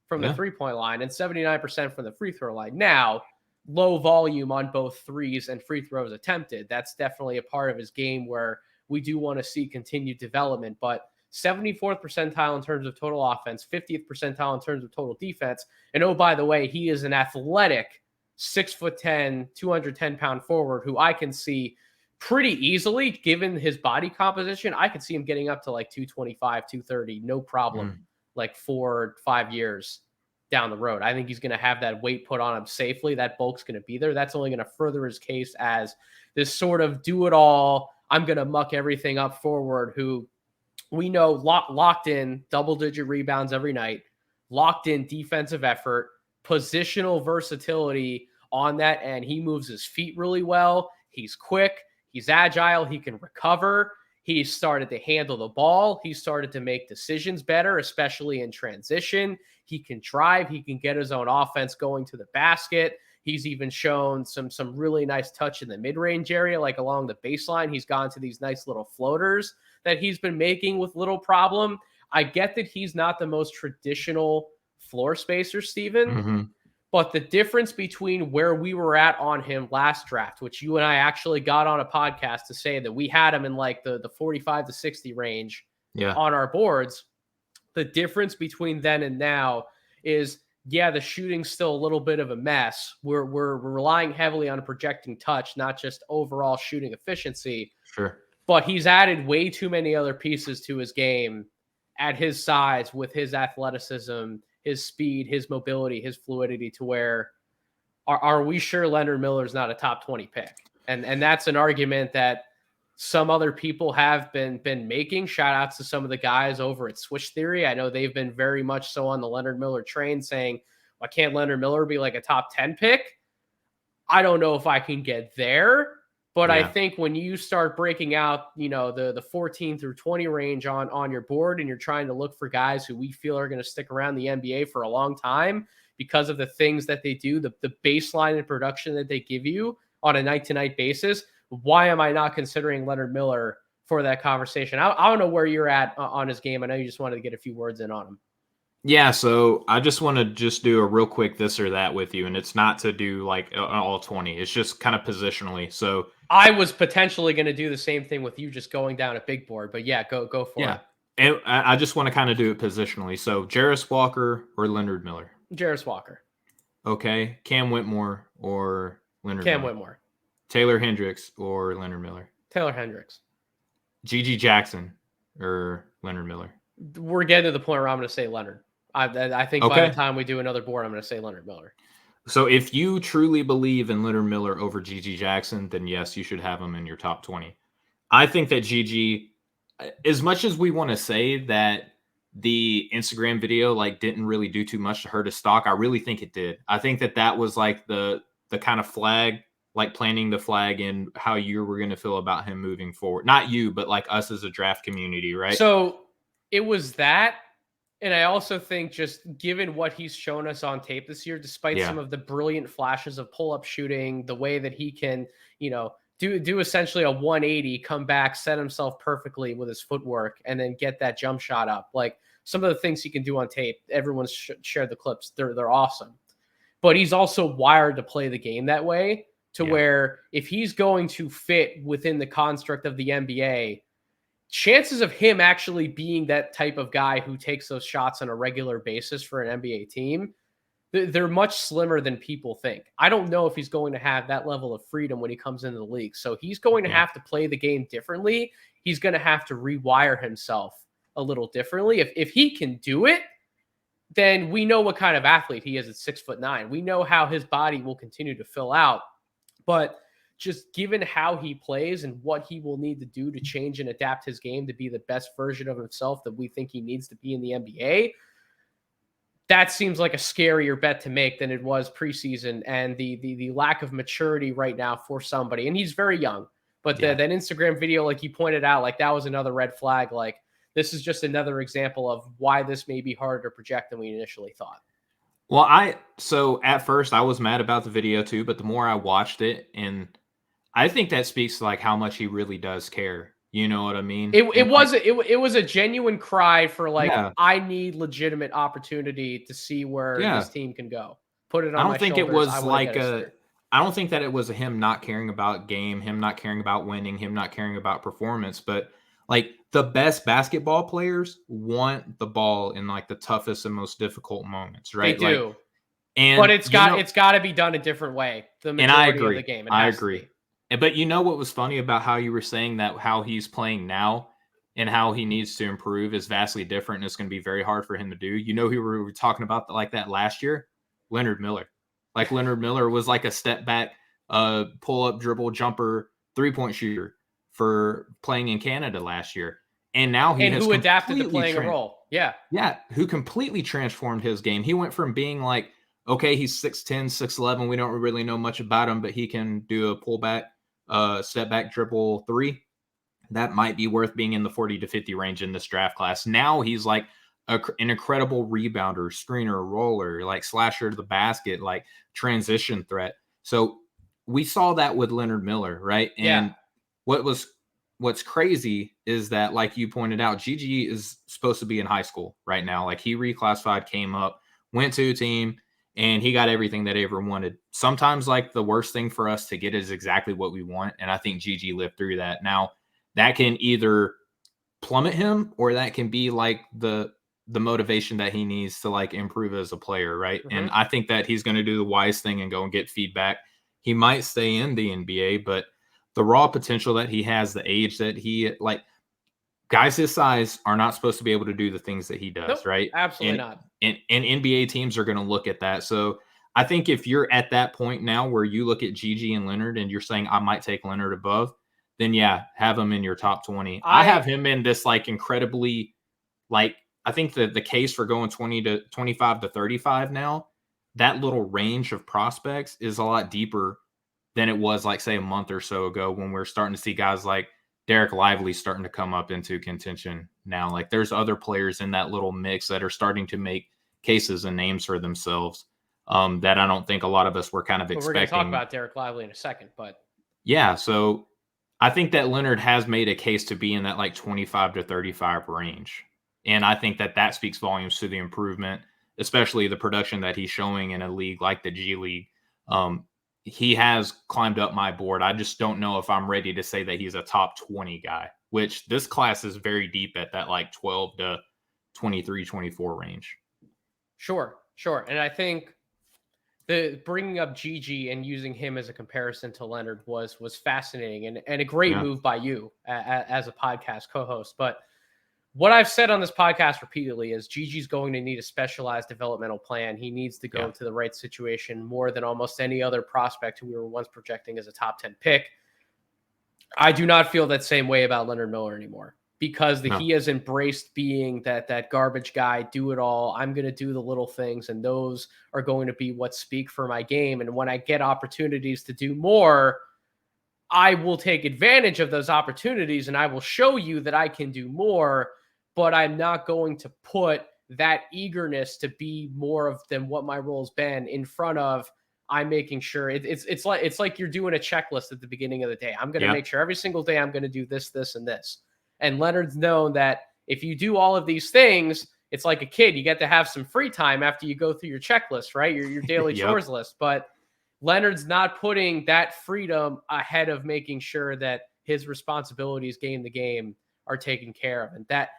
[SPEAKER 1] from the 3-point line and 79% from the free throw line. Now, low volume on both threes and free throws attempted. That's definitely a part of his game where we do want to see continued development, but 74th percentile in terms of total offense, 50th percentile in terms of total defense. And oh, by the way, he is an athletic 6'10", 210-pound forward who I can see pretty easily, given his body composition. I could see him getting up to like 225, 230, no problem, like 4 or 5 years down the road. I think he's going to have that weight put on him safely. That bulk's going to be there. That's only going to further his case as this sort of do it all. I'm going to muck everything up forward, who we know locked in double-digit rebounds every night, locked in defensive effort, positional versatility on that end. He moves his feet really well. He's quick. He's agile. He can recover. He started to handle the ball. He started to make decisions better, especially in transition. He can drive. He can get his own offense going to the basket. He's even shown some really nice touch in the mid-range area, like along the baseline. He's gone to these nice little floaters that he's been making with little problem. I get that he's not the most traditional floor spacer, Steven, but the difference between where we were at on him last draft, which you and I actually got on a podcast to say that we had him in like the 45 to 60 range on our boards, the difference between then and now is, yeah, the shooting's still a little bit of a mess. We're relying heavily on projecting touch, not just overall shooting efficiency.
[SPEAKER 2] Sure.
[SPEAKER 1] But he's added way too many other pieces to his game at his size, with his athleticism, his speed, his mobility, his fluidity, to where are we sure Leonard Miller's not a top 20 pick? And that's an argument that some other people have been making. Shout outs to some of the guys over at Switch Theory. I know they've been very much so on the Leonard Miller train, saying, why can't Leonard Miller be like a top 10 pick? I don't know if I can get there. But I think when you start breaking out, the 14 through 20 range on your board, and you're trying to look for guys who we feel are going to stick around the NBA for a long time because of the things that they do, the baseline and production that they give you on a night-to-night basis, why am I not considering Leonard Miller for that conversation? I don't know where you're at on his game. I know you just wanted to get a few words in on him.
[SPEAKER 2] Yeah, so I just want to do a real quick this or that with you, and it's not to do like all 20. It's just kind of positionally. So
[SPEAKER 1] I was potentially going to do the same thing with you, just going down a big board, but yeah, go for it.
[SPEAKER 2] And I just want to kind of do it positionally. So Jarris Walker or Leonard Miller?
[SPEAKER 1] Jarris Walker.
[SPEAKER 2] Okay. Cam Whitmore or Leonard Miller?
[SPEAKER 1] Cam Whitmore.
[SPEAKER 2] Taylor Hendricks or Leonard Miller?
[SPEAKER 1] Taylor Hendricks.
[SPEAKER 2] G.G. Jackson or Leonard Miller?
[SPEAKER 1] We're getting to the point where I'm going to say Leonard. I think by the time we do another board, I'm going to say Leonard Miller.
[SPEAKER 2] So if you truly believe in Leonard Miller over G.G. Jackson, then yes, you should have him in your top 20. I think that G.G., as much as we want to say that the Instagram video didn't really do too much to hurt his stock, I really think it did. I think that was like the kind of flag, like planting the flag in how you were going to feel about him moving forward. Not you, but like us as a draft community, right?
[SPEAKER 1] So it was that. And I also think, just given what he's shown us on tape this year, despite some of the brilliant flashes of pull-up shooting, the way that he can, do essentially a 180, come back, set himself perfectly with his footwork, and then get that jump shot up. Like some of the things he can do on tape, everyone's shared the clips. They're awesome. But he's also wired to play the game that way, to where if he's going to fit within the construct of the NBA, chances of him actually being that type of guy who takes those shots on a regular basis for an NBA team, they're much slimmer than people think. I don't know if he's going to have that level of freedom when he comes into the league. So he's going to have to play the game differently. He's going to have to rewire himself a little differently. If he can do it, then we know what kind of athlete he is at 6'9". We know how his body will continue to fill out. But just given how he plays and what he will need to do to change and adapt his game to be the best version of himself that we think he needs to be in the NBA, that seems like a scarier bet to make than it was preseason, and the lack of maturity right now for somebody. And he's very young, but that Instagram video, like you pointed out, like that was another red flag. Like this is just another example of why this may be harder to project than we initially thought.
[SPEAKER 2] Well, so at first I was mad about the video too, but the more I watched it, and I think that speaks to like how much he really does care. You know what I mean?
[SPEAKER 1] It was a genuine cry for like, I need legitimate opportunity to see where this team can go. Put it on my shoulders.
[SPEAKER 2] I don't think that it was him not caring about game, him not caring about winning, him not caring about performance, but like the best basketball players want the ball in like the toughest and most difficult moments, right?
[SPEAKER 1] They do.
[SPEAKER 2] But
[SPEAKER 1] it's got to be done a different way. The majority of the game.
[SPEAKER 2] I agree. But you know what was funny about how you were saying that how he's playing now and how he needs to improve is vastly different, and it's going to be very hard for him to do. You know who we were talking about like that last year? Leonard Miller. Like Leonard Miller was like a step back, pull up, dribble, jumper, 3-point shooter for playing in Canada last year. And now he
[SPEAKER 1] and
[SPEAKER 2] has
[SPEAKER 1] who adapted to
[SPEAKER 2] completely
[SPEAKER 1] playing a role. Yeah.
[SPEAKER 2] Yeah, who completely transformed his game. He went from being like, okay, he's 6'10", 6'11". We don't really know much about him, but he can do a pullback, step back dribble 3. That might be worth being in the 40 to 50 range in this draft class. Now he's like an incredible rebounder, screener, roller, like slasher to the basket, like transition threat. So we saw that with Leonard Miller, right? And what's crazy is that, like you pointed out, Gigi is supposed to be in high school right now. Like he reclassified, came up, went to a team, and he got everything that he ever wanted. Sometimes like the worst thing for us to get is exactly what we want. And I think Gigi lived through that. Now that can either plummet him or that can be like the motivation that he needs to like improve as a player. Right.
[SPEAKER 1] Mm-hmm.
[SPEAKER 2] And I think that he's going to do the wise thing and go and get feedback. He might stay in the NBA, but the raw potential that he has, the age that he like, guys his size are not supposed to be able to do the things that he does,
[SPEAKER 1] nope,
[SPEAKER 2] right?
[SPEAKER 1] Absolutely not.
[SPEAKER 2] And NBA teams are going to look at that. So I think if you're at that point now where you look at Gigi and Leonard and you're saying I might take Leonard above, then yeah, have him in your top 20. I have him in this like incredibly, like I think the case for going 20 to 25 to 35 now, that little range of prospects is a lot deeper than it was like say a month or so ago when we're starting to see guys like Dereck Lively starting to come up into contention now. Like there's other players in that little mix that are starting to make cases and names for themselves that I don't think a lot of us were kind of expecting.
[SPEAKER 1] We're going to talk about Dereck Lively in a second, but
[SPEAKER 2] yeah, so I think that Leonard has made a case to be in that like 25 to 35 range. And I think that that speaks volumes to the improvement, especially the production that he's showing in a league like the G League. He has climbed up my board. I just don't know if I'm ready to say that he's a top 20 guy, which this class is very deep at that like 12 to 23, 24 range.
[SPEAKER 1] Sure. And I think the bringing up Gigi and using him as a comparison to Leonard was fascinating and a great move by you as a podcast co-host. But what I've said on this podcast repeatedly is Gigi's going to need a specialized developmental plan. He needs to go to the right situation more than almost any other prospect who we were once projecting as a top 10 pick. I do not feel that same way about Leonard Miller anymore because he has embraced being that garbage guy, do it all. I'm going to do the little things, and those are going to be what speak for my game. And when I get opportunities to do more, I will take advantage of those opportunities and I will show you that I can do more. But I'm not going to put that eagerness to be more than what my role's been in front of. I'm making sure it's like you're doing a checklist at the beginning of the day. I'm going to make sure every single day I'm going to do this, this, and this. And Leonard's known that if you do all of these things, it's like a kid. You get to have some free time after you go through your checklist, right? Your daily chores list. But Leonard's not putting that freedom ahead of making sure that his responsibilities game to game are taken care of. And that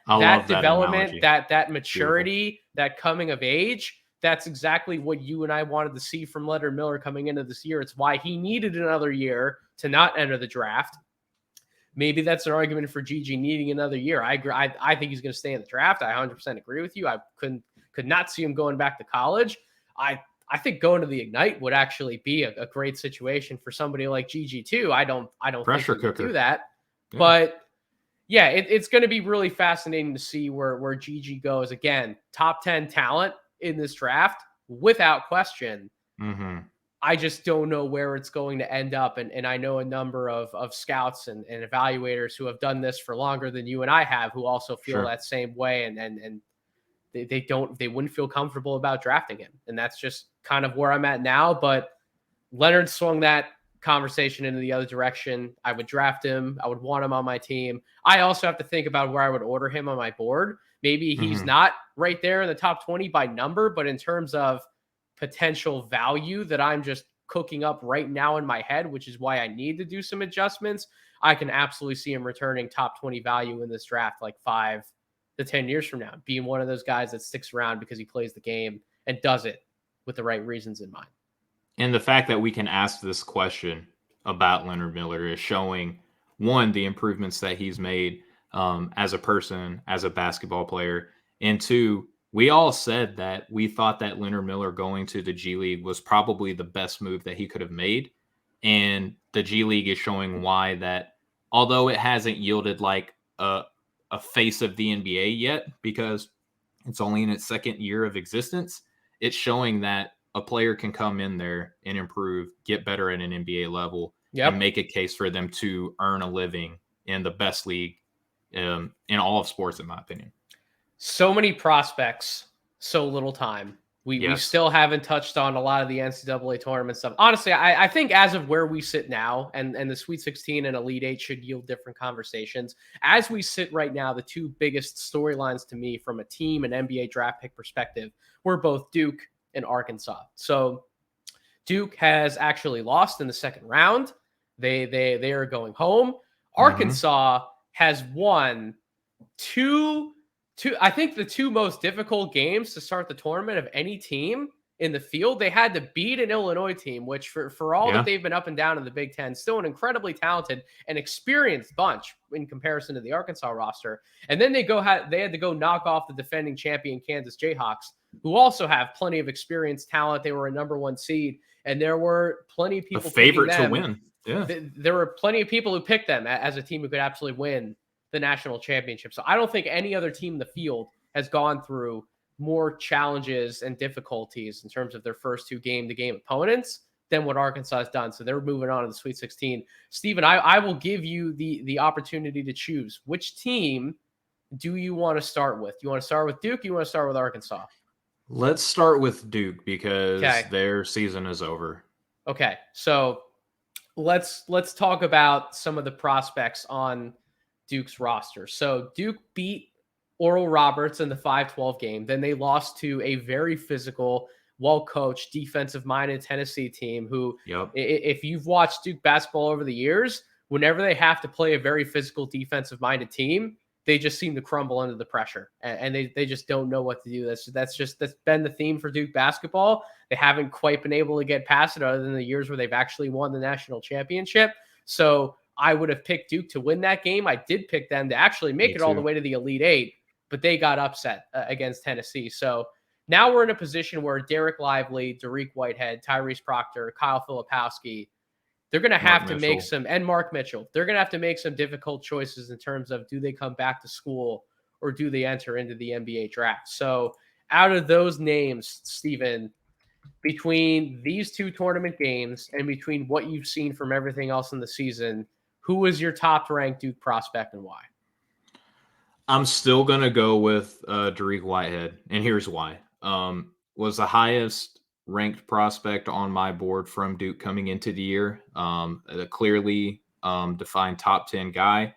[SPEAKER 1] development, that maturity, that coming of age, that's exactly what you and I wanted to see from Leonard Miller coming into this year. It's why he needed another year to not enter the draft. Maybe that's an argument for Gigi needing another year. I agree. I think he's going to stay in the draft. I 100% agree with you. I could not see him going back to college. I think going to the Ignite would actually be a great situation for somebody like Gigi too. I don't
[SPEAKER 2] pressure
[SPEAKER 1] think he would
[SPEAKER 2] cooker
[SPEAKER 1] do that, but yeah, it's going to be really fascinating to see where Gigi goes. Again, top 10 talent in this draft without question.
[SPEAKER 2] Mm-hmm.
[SPEAKER 1] I just don't know where it's going to end up. And I know a number of scouts and evaluators who have done this for longer than you and I have, who also feel that same way. And they wouldn't feel comfortable about drafting him. And that's just kind of where I'm at now. But Leonard swung that conversation into the other direction. I would draft him. I would want him on my team. I also have to think about where I would order him on my board. Maybe he's not right there in the top 20 by number, but in terms of potential value that I'm just cooking up right now in my head, which is why I need to do some adjustments, I can absolutely see him returning top 20 value in this draft like 5 to 10 years from now, being one of those guys that sticks around because he plays the game and does it with the right reasons in mind.
[SPEAKER 2] And the fact that we can ask this question about Leonard Miller is showing, one, the improvements that he's made as a person, as a basketball player, and two, we all said that we thought that Leonard Miller going to the G League was probably the best move that he could have made. And the G League is showing why that, although it hasn't yielded like a face of the NBA yet, because it's only in its second year of existence, it's showing that a player can come in there and improve, get better at an NBA level, and
[SPEAKER 1] Yep.
[SPEAKER 2] make a case for them to earn a living in the best league in all of sports, in my opinion.
[SPEAKER 1] So many prospects, so little time. We
[SPEAKER 2] Yes.
[SPEAKER 1] still haven't touched on a lot of the NCAA tournament stuff. Honestly, I think as of where we sit now, and the Sweet 16 and Elite Eight should yield different conversations. As we sit right now, the two biggest storylines to me from a team and NBA draft pick perspective were both Duke and Arkansas. So Duke has actually lost in the second round. They are going home. Arkansas has won two I think the two most difficult games to start the tournament of any team in the field. They had to beat an Illinois team, which for all that they've been up and down in the Big Ten, still an incredibly talented and experienced bunch in comparison to the Arkansas roster. And then they had to go knock off the defending champion Kansas Jayhawks, who also have plenty of experienced talent. They were a number one seed, and there were plenty of people
[SPEAKER 2] a favorite
[SPEAKER 1] picking them.
[SPEAKER 2] to win. Yeah,
[SPEAKER 1] there were plenty of people who picked them as a team who could absolutely win the national championship. So I don't think any other team in the field has gone through more challenges and difficulties in terms of their first two game-to-game opponents than what Arkansas has done. So they're moving on to the Sweet 16. Steven, I will give you the opportunity to choose. Which team do you want to start with? Do you want to start with Duke? Or you want to start with Arkansas?
[SPEAKER 2] Let's start with Duke because their season is over.
[SPEAKER 1] Okay, so let's talk about some of the prospects on Duke's roster. So Duke beat Oral Roberts in the 5-12 game. Then they lost to a very physical, well-coached, defensive-minded Tennessee team who, if you've watched Duke basketball over the years, whenever they have to play a very physical, defensive-minded team, they just seem to crumble under the pressure, and they just don't know what to do. That's been the theme for Duke basketball. They haven't quite been able to get past it other than the years where they've actually won the national championship. So I would have picked Duke to win that game. I did pick them to actually make it all the way to the Elite Eight, but they got upset against Tennessee. So now we're in a position where Dereck Lively, Dariq Whitehead, Tyrese Proctor, Kyle Filipowski, they're going to have to make some, and Mark Mitchell, they're going to have to make some difficult choices in terms of, do they come back to school or do they enter into the NBA draft? So out of those names, Steven, between these two tournament games and between what you've seen from everything else in the season, who is your top ranked Duke prospect and why?
[SPEAKER 2] I'm still going to go with Dariq Whitehead, and here's why. Was the highest ranked prospect on my board from Duke coming into the year. A clearly defined top 10 guy.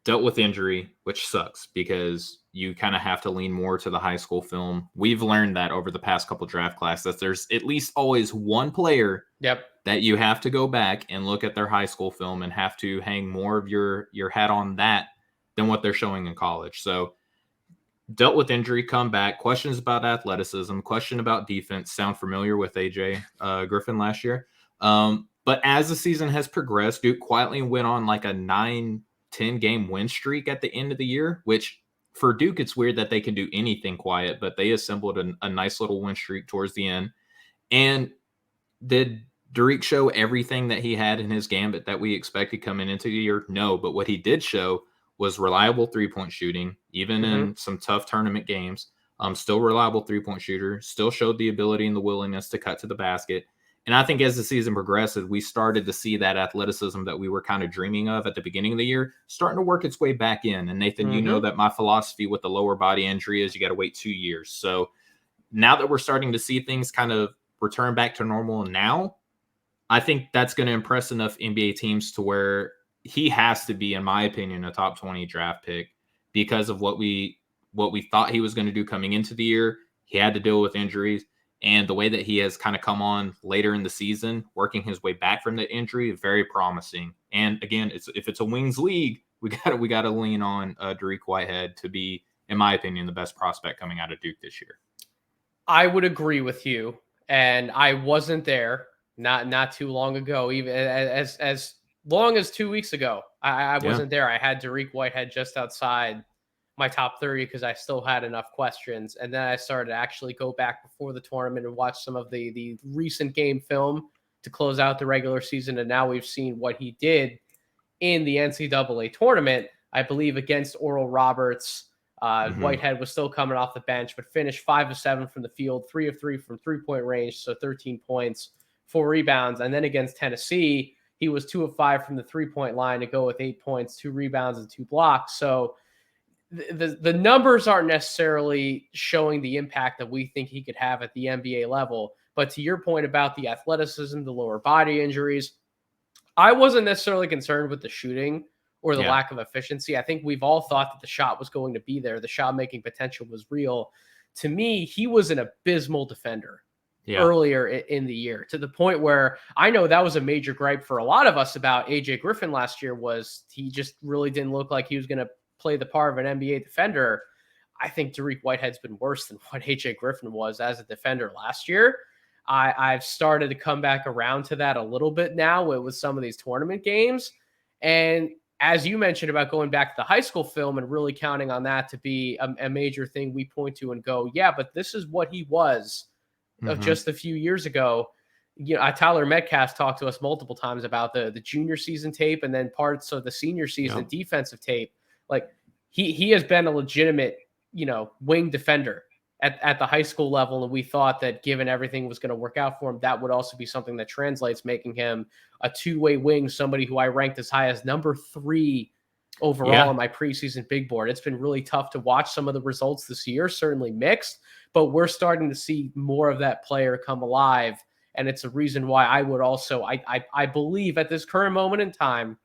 [SPEAKER 2] Dealt with injury, which sucks because you kind of have to lean more to the high school film. We've learned that over the past couple draft classes that there's at least always one player that you have to go back and look at their high school film and have to hang more of your hat on that than what they're showing in college. So dealt with injury, come back, questions about athleticism, question about defense. Sound familiar with AJ Griffin last year. But as the season has progressed, Duke quietly went on like a 9-10 game win streak at the end of the year, which for Duke, it's weird that they can do anything quiet, but they assembled a nice little win streak towards the end. And did Dariq show everything that he had in his gambit that we expected coming into the year? No, but what he did show was reliable three-point shooting, even in some tough tournament games. Still reliable three-point shooter, still showed the ability and the willingness to cut to the basket. And I think as the season progressed, we started to see that athleticism that we were kind of dreaming of at the beginning of the year starting to work its way back in. And Nathan, you know that my philosophy with the lower body injury is you got to wait 2 years. So now that we're starting to see things kind of return back to normal now, I think that's going to impress enough NBA teams to where he has to be, in my opinion, a top 20 draft pick because of what we thought he was going to do coming into the year. He had to deal with injuries, and the way that he has kind of come on later in the season, working his way back from the injury, very promising. And again, if it's a wings league, we got to lean on Dariq Whitehead to be, in my opinion, the best prospect coming out of Duke this year.
[SPEAKER 1] I would agree with you, and I wasn't there. not too long ago, even as long as 2 weeks ago. I wasn't there. I had Dariq Whitehead just outside my top 30 because I still had enough questions. And then I started to actually go back before the tournament and watch some of the recent game film to close out the regular season. And now we've seen what he did in the NCAA tournament, I believe against Oral Roberts. Whitehead was still coming off the bench, but finished 5 of 7 from the field, 3 of 3 from 3-point range. So 13 points, 4 rebounds. And then against Tennessee, he was 2 of 5 from the 3-point line to go with 8 points, 2 rebounds, and 2 blocks. So the numbers aren't necessarily showing the impact that we think he could have at the NBA level. But to your point about the athleticism, the lower body injuries, I wasn't necessarily concerned with the shooting or the lack of efficiency. I think we've all thought that the shot was going to be there. The shot making potential was real. To me, he was an abysmal defender earlier in the year, to the point where I know that was a major gripe for a lot of us about AJ Griffin last year. Was he just really didn't look like he was going to play the part of an NBA defender. I think Dariq Whitehead's been worse than what AJ Griffin was as a defender last year. I've started to come back around to that a little bit now with some of these tournament games. And as you mentioned about going back to the high school film and really counting on that to be a major thing we point to and go, yeah, but this is what he was just a few years ago. You know, Tyler Metcalf talked to us multiple times about the junior season tape and then parts of the senior season defensive tape. Like he has been a legitimate, wing defender at the high school level. And we thought that given everything was going to work out for him, that would also be something that translates, making him a two-way wing, somebody who I ranked as high as number 3 overall on my preseason big board. It's been really tough to watch some of the results this year, certainly mixed, but we're starting to see more of that player come alive. And it's a reason why I would also, I believe at this current moment in time,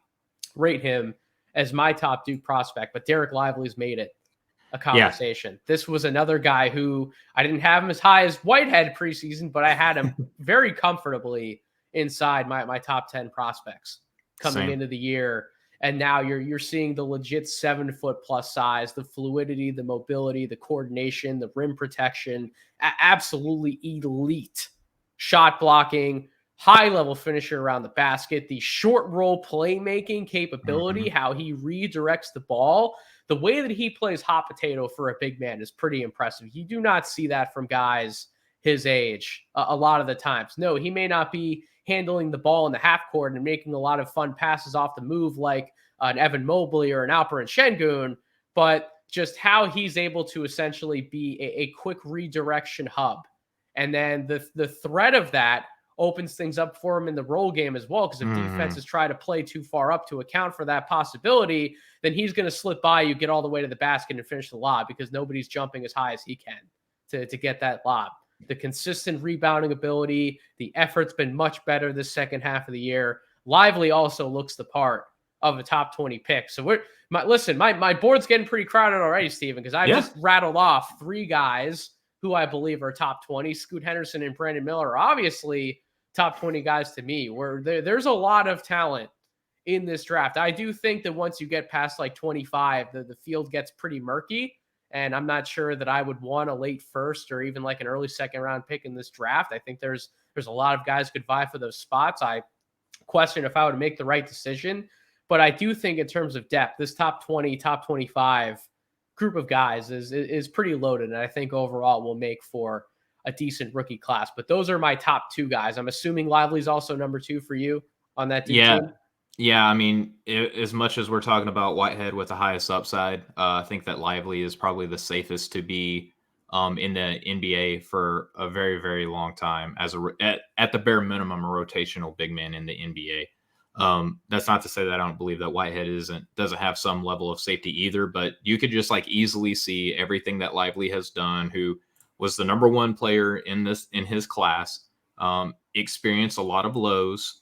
[SPEAKER 1] rate him as my top Duke prospect. But Dereck Lively's made it a conversation. This was another guy who I didn't have him as high as Whitehead preseason, but I had him very comfortably inside my top 10 prospects coming into the year. And now you're seeing the legit 7-foot plus size, the fluidity, the mobility, the coordination, the rim protection, absolutely elite shot blocking, high level finisher around the basket, the short roll playmaking capability, how he redirects the ball. The way that he plays hot potato for a big man is pretty impressive. You do not see that from guys his age a lot of the times. No, he may not be handling the ball in the half court and making a lot of fun passes off the move like an Evan Mobley or an Alperen Şengün, but just how he's able to essentially be a quick redirection hub. And then the threat of that opens things up for him in the roll game as well, because if defenses try to play too far up to account for that possibility, then he's going to slip by you, get all the way to the basket and finish the lob because nobody's jumping as high as he can to get that lob. The consistent rebounding ability, the effort's been much better this second half of the year. Lively also looks the part of a top 20 pick. So my board's getting pretty crowded already, Steven, because I just rattled off 3 guys who I believe are top 20. Scoot Henderson and Brandon Miller are obviously top 20 guys to me, where there's a lot of talent in this draft. I do think that once you get past like 25, the field gets pretty murky. And I'm not sure that I would want a late first or even like an early second round pick in this draft. I think there's a lot of guys who could vie for those spots. I question if I would make the right decision. But I do think in terms of depth, this top 20, top 25 group of guys is pretty loaded. And I think overall will make for a decent rookie class. But those are my top 2 guys. I'm assuming Lively's also number 2 for you on that team.
[SPEAKER 2] Yeah, I mean, as much as we're talking about Whitehead with the highest upside, I think that Lively is probably the safest to be in the NBA for a very, very long time as at the bare minimum, a rotational big man in the NBA. That's not to say that I don't believe that Whitehead doesn't have some level of safety either, but you could just like easily see everything that Lively has done, who was the number 1 player in his class, experienced a lot of lows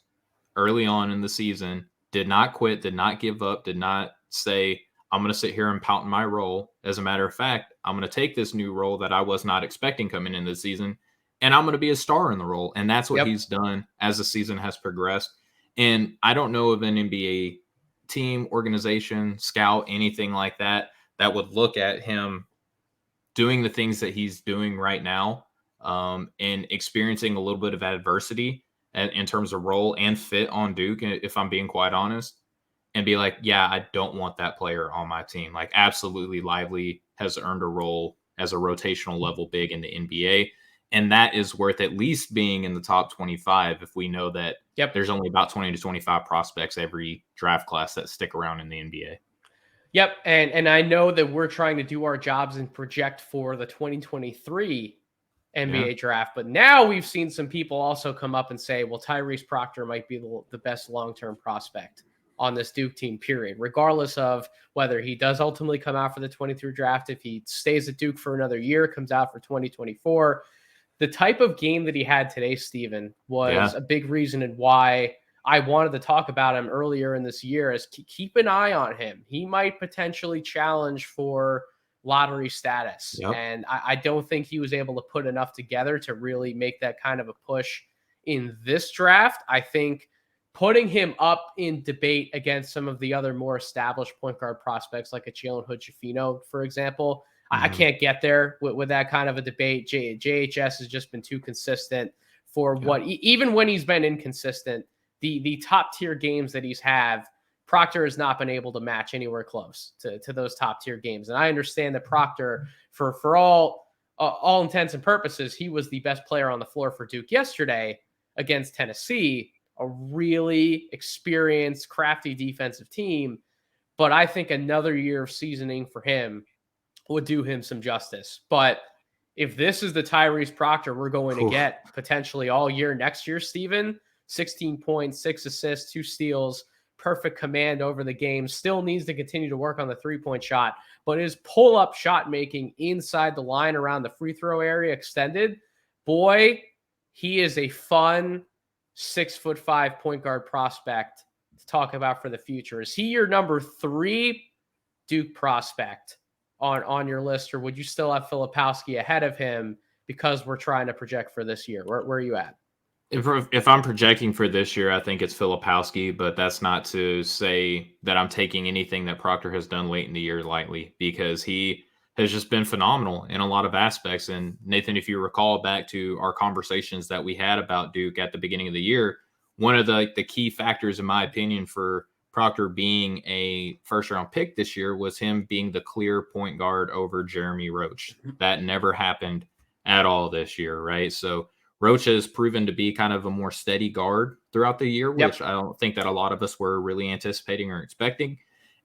[SPEAKER 2] early on in the season, did not quit, did not give up, did not say, I'm going to sit here and pout in my role. As a matter of fact, I'm going to take this new role that I was not expecting coming into the season, and I'm going to be a star in the role. And that's what he's done as the season has progressed. And I don't know of an NBA team, organization, scout, anything like that would look at him doing the things that he's doing right now and experiencing a little bit of adversity in terms of role and fit on Duke, if I'm being quite honest, and be like, yeah, I don't want that player on my team. Like, absolutely, Lively has earned a role as a rotational level big in the NBA. And that is worth at least being in the top 25 if we know that there's only about 20 to 25 prospects every draft class that stick around in the NBA.
[SPEAKER 1] Yep. And I know that we're trying to do our jobs and project for the 2023 NBA draft, but now we've seen some people also come up and say, well, Tyrese Proctor might be the best long-term prospect on this Duke team, period, regardless of whether he does ultimately come out for the 23 draft. If he stays at Duke for another year, comes out for 2024, the type of game that he had today, Steven, was a big reason and why I wanted to talk about him earlier in this year. Is keep an eye on him. He might potentially challenge for lottery status. And I don't think he was able to put enough together to really make that kind of a push in this draft. I think putting him up in debate against some of the other more established point guard prospects like a Jalen Hood-Schifino, for example, I can't get there with that kind of a debate. JHS has just been too consistent for what, even when he's been inconsistent, the top tier games that he's had, Proctor has not been able to match anywhere close to those top tier games. And I understand that Proctor, for all intents and purposes, he was the best player on the floor for Duke yesterday against Tennessee, a really experienced, crafty defensive team. But I think another year of seasoning for him would do him some justice. But if this is the Tyrese Proctor we're going to get potentially all year next year, Steven, 16 points, 6 assists, 2 steals, perfect command over the game, still needs to continue to work on the three-point shot, but his pull-up shot making inside the line around the free throw area extended, boy, he is a fun 6'5" point guard prospect to talk about for the future. Is he your number 3 Duke prospect on your list, or would you still have Filipowski ahead of him because we're trying to project for this year? Where are you at?
[SPEAKER 2] If I'm projecting for this year, I think it's Filipowski, but that's not to say that I'm taking anything that Proctor has done late in the year lightly, because he has just been phenomenal in a lot of aspects. And Nathan, if you recall back to our conversations that we had about Duke at the beginning of the year, one of the key factors, in my opinion, for Proctor being a first-round pick this year was him being the clear point guard over Jeremy Roach. That never happened at all this year, right? So Roach has proven to be kind of a more steady guard throughout the year, which I don't think that a lot of us were really anticipating or expecting.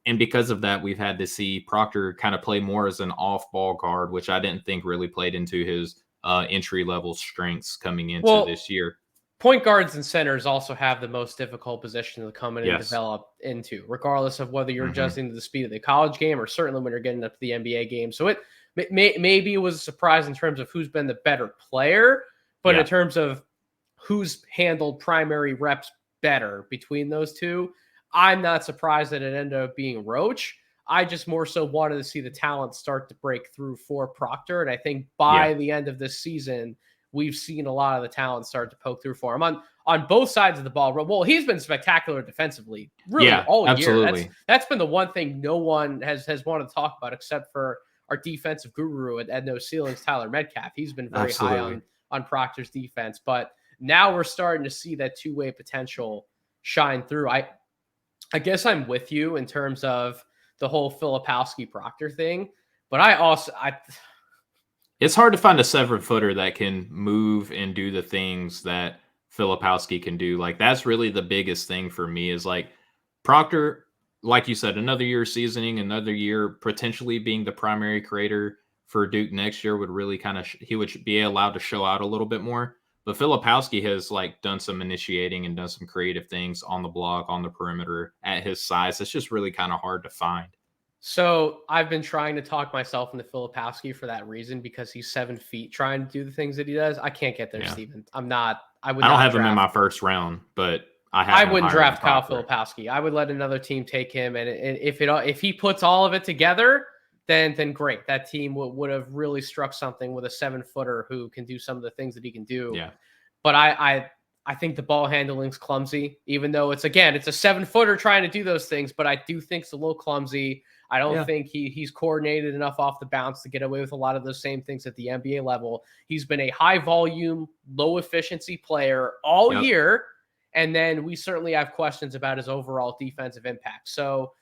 [SPEAKER 2] And because of that, we've had to see Proctor kind of play more as an off-ball guard, which I didn't think really played into his entry-level strengths coming into this year.
[SPEAKER 1] Point guards and centers also have the most difficult position to come in and develop into, regardless of whether you're adjusting to the speed of the college game or certainly when you're getting up to the NBA game. So it maybe it was a surprise in terms of who's been the better player, but in terms of who's handled primary reps better between those two, I'm not surprised that it ended up being Roach. I just more so wanted to see the talent start to break through for Proctor. And I think by the end of this season, we've seen a lot of the talent start to poke through for him on both sides of the ball. Well, he's been spectacular defensively, really all year. That's been the one thing no one has wanted to talk about except for our defensive guru at No Ceilings, Tyler Metcalf. He's been very high on Proctor's defense, but now we're starting to see that two-way potential shine through. I guess I'm with you in terms of the whole Filipowski Proctor thing, but
[SPEAKER 2] it's hard to find a 7-footer that can move and do the things that Filipowski can do. Like, that's really the biggest thing for me is, like, Proctor, like you said, another year seasoning, another year potentially being the primary creator for Duke next year would really kind of, he would be allowed to show out a little bit more. But Filipowski has, like, done some initiating and done some creative things on the block, on the perimeter at his size. It's just really kind of hard to find.
[SPEAKER 1] So I've been trying to talk myself into Filipowski for that reason, because he's 7 feet trying to do the things that he does. I can't get there, Steven. I don't
[SPEAKER 2] have him in my first round, but
[SPEAKER 1] I wouldn't draft Kyle Filipowski. I would let another team take him. And if he puts all of it together, then great. That team would have really struck something with a 7-footer who can do some of the things that he can do.
[SPEAKER 2] Yeah.
[SPEAKER 1] But I think the ball handling's clumsy, even though it's a 7-footer trying to do those things, but I do think it's a little clumsy. I don't
[SPEAKER 2] Yeah.
[SPEAKER 1] think he's coordinated enough off the bounce to get away with a lot of those same things at the NBA level. He's been a high volume, low efficiency player all year. And then we certainly have questions about his overall defensive impact. So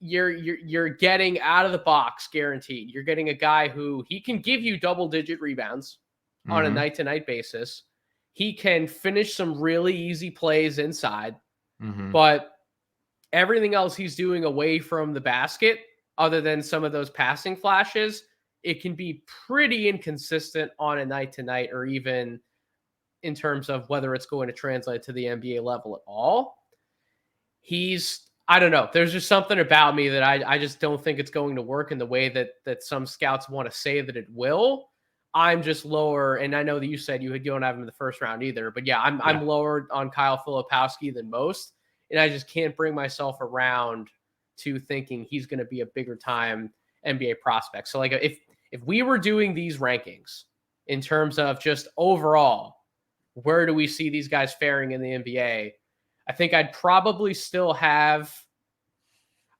[SPEAKER 1] you're getting out of the box guaranteed. You're getting a guy who he can give you double-digit rebounds on a night-to-night basis. He can finish some really easy plays inside, but everything else he's doing away from the basket, other than some of those passing flashes, it can be pretty inconsistent on a night-to-night, or even in terms of whether it's going to translate to the NBA level at all. I don't know. There's just something about me that I just don't think it's going to work in the way that some scouts want to say that it will. I'm just lower, and I know that you said you don't have him in the first round either, but yeah, I'm lower on Kyle Filipowski than most, and I just can't bring myself around to thinking he's going to be a bigger time NBA prospect. So like if we were doing these rankings in terms of just overall, where do we see these guys faring in the NBA? I think I'd probably still have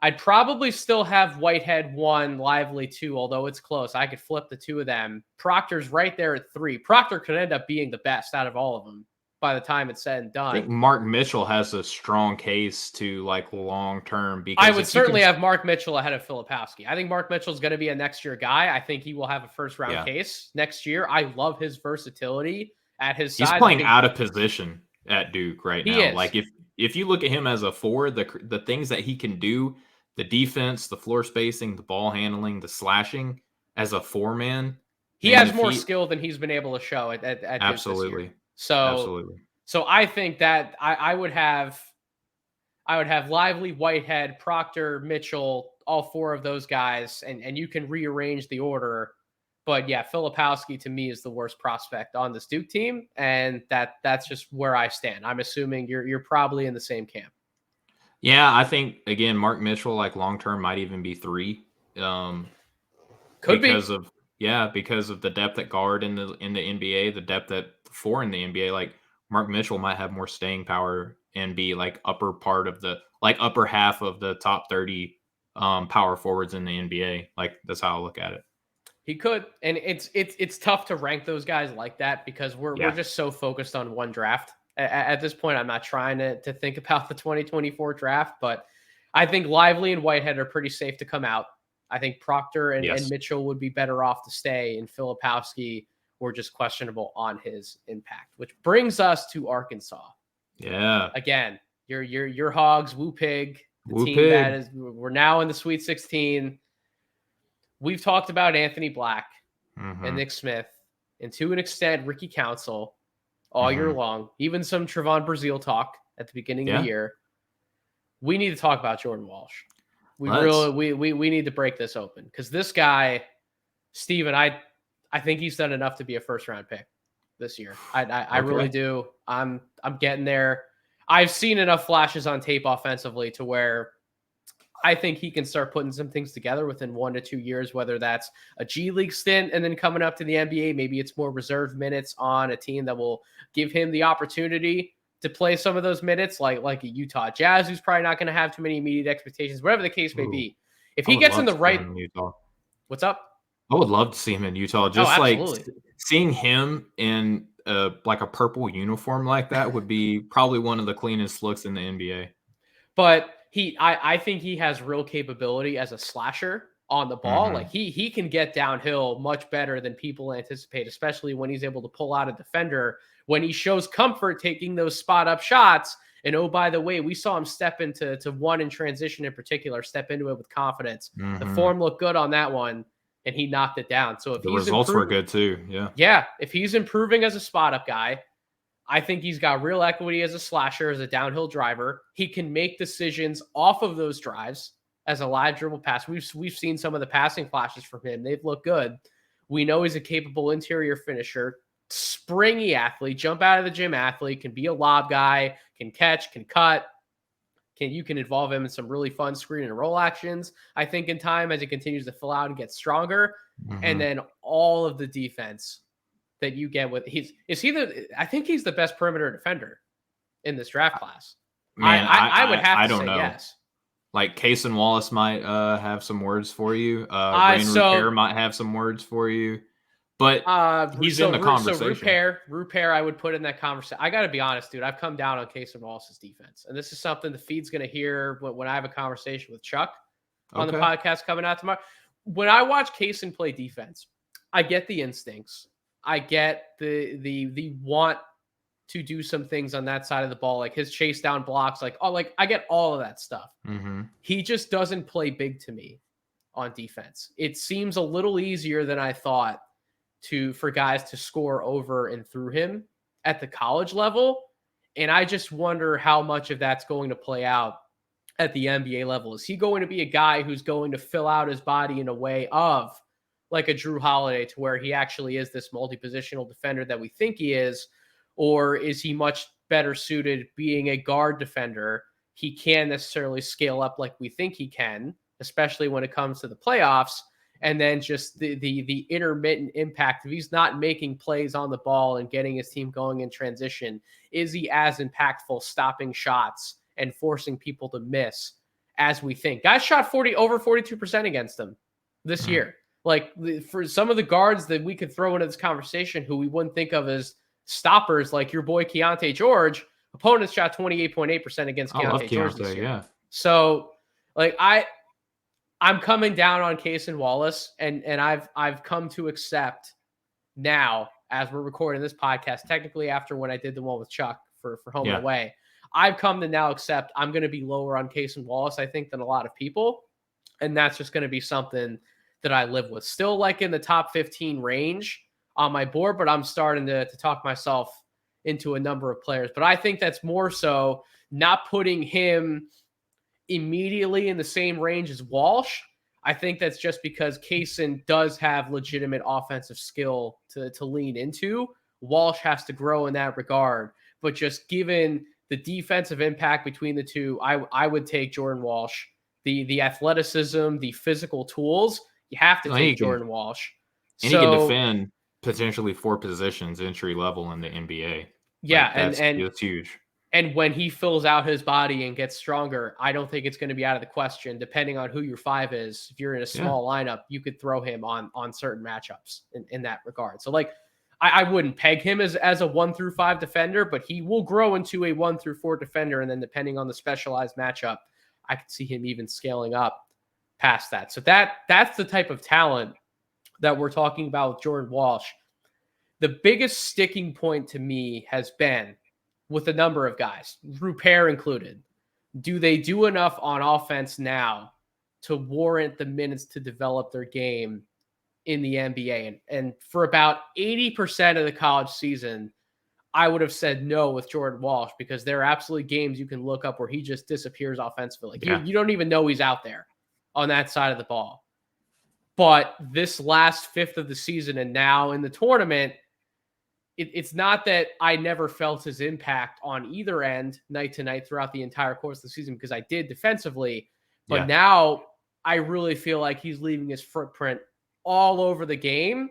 [SPEAKER 1] Whitehead 1, Lively 2, although it's close. I could flip the two of them. Proctor's right there at 3. Proctor could end up being the best out of all of them by the time it's said and done.
[SPEAKER 2] I think Mark Mitchell has a strong case to like long term, because
[SPEAKER 1] I would certainly have Mark Mitchell ahead of Filipowski. I think Mark Mitchell's going to be a next year guy. I think he will have a first round case next year. I love his versatility at his size.
[SPEAKER 2] He's playing out of position at Duke right now.
[SPEAKER 1] Is.
[SPEAKER 2] Like if you look at him as a forward, the things that he can do, the defense, the floor spacing, the ball handling, the slashing as a 4-man,
[SPEAKER 1] he has more skill than he's been able to show at
[SPEAKER 2] absolutely.
[SPEAKER 1] Duke this year.
[SPEAKER 2] Absolutely.
[SPEAKER 1] So I think that I would have Lively, Whitehead, Proctor, Mitchell, all 4 of those guys, and you can rearrange the order. But yeah, Filipowski to me is the worst prospect on this Duke team, and that's just where I stand. I'm assuming you're probably in the same camp.
[SPEAKER 2] Yeah, I think again, Mark Mitchell, like long term, might even be 3.
[SPEAKER 1] Could
[SPEAKER 2] because
[SPEAKER 1] be
[SPEAKER 2] because of the depth at guard in the NBA, the depth at 4 in the NBA. Like Mark Mitchell might have more staying power and be like upper half of the top 30 power forwards in the NBA. Like that's how I look at it.
[SPEAKER 1] He could, and it's tough to rank those guys like that because we're just so focused on one draft. At this point, I'm not trying to think about the 2024 draft, but I think Lively and Whitehead are pretty safe to come out. I think Proctor and Mitchell would be better off to stay, and Filipowski were just questionable on his impact, which brings us to Arkansas.
[SPEAKER 2] Yeah.
[SPEAKER 1] Again, your Hogs, Woo Pig, the team that is, we're now in the Sweet 16. We've talked about Anthony Black and Nick Smith, and to an extent, Ricky Council all year long, even some Trevon Brazile talk at the beginning of the year. We need to talk about Jordan Walsh. We need to break this open because this guy, Steven, I think he's done enough to be a first-round pick this year. I really do. I'm getting there. I've seen enough flashes on tape offensively to where I think he can start putting some things together within 1 to 2 years, whether that's a G League stint and then coming up to the NBA. Maybe it's more reserve minutes on a team that will give him the opportunity to play some of those minutes, like a Utah Jazz, who's probably not going to have too many immediate expectations, whatever the case may be. If he gets in the right, what's up?
[SPEAKER 2] I would love to see him in Utah. Just like seeing him in like a purple uniform like that would be probably one of the cleanest looks in the NBA.
[SPEAKER 1] But I think he has real capability as a slasher on the ball. Like he can get downhill much better than people anticipate, especially when he's able to pull out a defender, when he shows comfort taking those spot up shots. And oh, by the way, we saw him step into one in transition in particular, step into it with confidence. The form looked good on that one, and he knocked it down. So if
[SPEAKER 2] the results were good too.
[SPEAKER 1] Yeah. If he's improving as a spot up guy, I think he's got real equity as a slasher, as a downhill driver. He can make decisions off of those drives as a live dribble pass. We've seen some of the passing flashes from him. They've looked good. We know he's a capable interior finisher, springy athlete, jump out of the gym athlete, can be a lob guy, can catch, can cut. You can involve him in some really fun screen and roll actions, I think, in time as he continues to fill out and get stronger. And then all of the defense that you get with I think he's the best perimeter defender in this draft class.
[SPEAKER 2] Man,
[SPEAKER 1] I would have to
[SPEAKER 2] don't
[SPEAKER 1] say
[SPEAKER 2] know.
[SPEAKER 1] yes.
[SPEAKER 2] Like Case and Wallace might have some words for you. Rain Repair might have some words for you. But he's in the conversation.
[SPEAKER 1] Rupert, I would put in that conversation. I got to be honest, dude. I've come down on Case and Wallace's defense. And this is something the feed's going to hear when I have a conversation with Chuck on the podcast coming out tomorrow. When I watch Kaysen play defense, I get the instincts. I get the want to do some things on that side of the ball, like his chase down blocks, I get all of that stuff.
[SPEAKER 2] Mm-hmm.
[SPEAKER 1] He just doesn't play big to me on defense. It seems a little easier than I thought for guys to score over and through him at the college level. And I just wonder how much of that's going to play out at the NBA level. Is he going to be a guy who's going to fill out his body in a way of like a Drew Holiday, to where he actually is this multi-positional defender that we think he is? Or is he much better suited being a guard defender? He can't necessarily scale up like we think he can, especially when it comes to the playoffs. And then just the intermittent impact. If he's not making plays on the ball and getting his team going in transition, is he as impactful stopping shots and forcing people to miss as we think? Guys shot over 42% against him this year. Like, for some of the guards that we could throw into this conversation who we wouldn't think of as stoppers, like your boy Keontae George, opponents shot 28.8% against Keontae George this year.
[SPEAKER 2] Yeah.
[SPEAKER 1] So, like, I'm coming down on Kaysen Wallace, and I've come to accept now, as we're recording this podcast, technically after when I did the one with Chuck for home and away, I've come to now accept I'm going to be lower on Kaysen Wallace, I think, than a lot of people. And that's just going to be something that I live with. Still like in the top 15 range on my board, but I'm starting to talk myself into a number of players. But I think that's more so not putting him immediately in the same range as Walsh. I think that's just because Kaysen does have legitimate offensive skill to lean into. Walsh has to grow in that regard. But just given the defensive impact between the two, I would take Jordan Walsh. The athleticism, the physical tools, you have to take Jordan Walsh.
[SPEAKER 2] And he can defend potentially 4 positions entry level in the NBA.
[SPEAKER 1] Yeah,
[SPEAKER 2] like, that's huge.
[SPEAKER 1] And when he fills out his body and gets stronger, I don't think it's going to be out of the question, depending on who your 5 is. If you're in a small lineup, you could throw him on certain matchups in that regard. So, like, I wouldn't peg him as a 1 through 5 defender, but he will grow into a 1 through 4 defender. And then depending on the specialized matchup, I could see him even scaling up past that. So that's the type of talent that we're talking about with Jordan Walsh. The biggest sticking point to me has been with a number of guys, Rupert included. Do they do enough on offense now to warrant the minutes to develop their game in the NBA? And for about 80% of the college season, I would have said no with Jordan Walsh, because there are absolutely games you can look up where he just disappears offensively. Like you don't even know he's out there on that side of the ball. But this last fifth of the season and now in the tournament, it's not that I never felt his impact on either end night to night throughout the entire course of the season, because I did defensively. But now I really feel like he's leaving his footprint all over the game.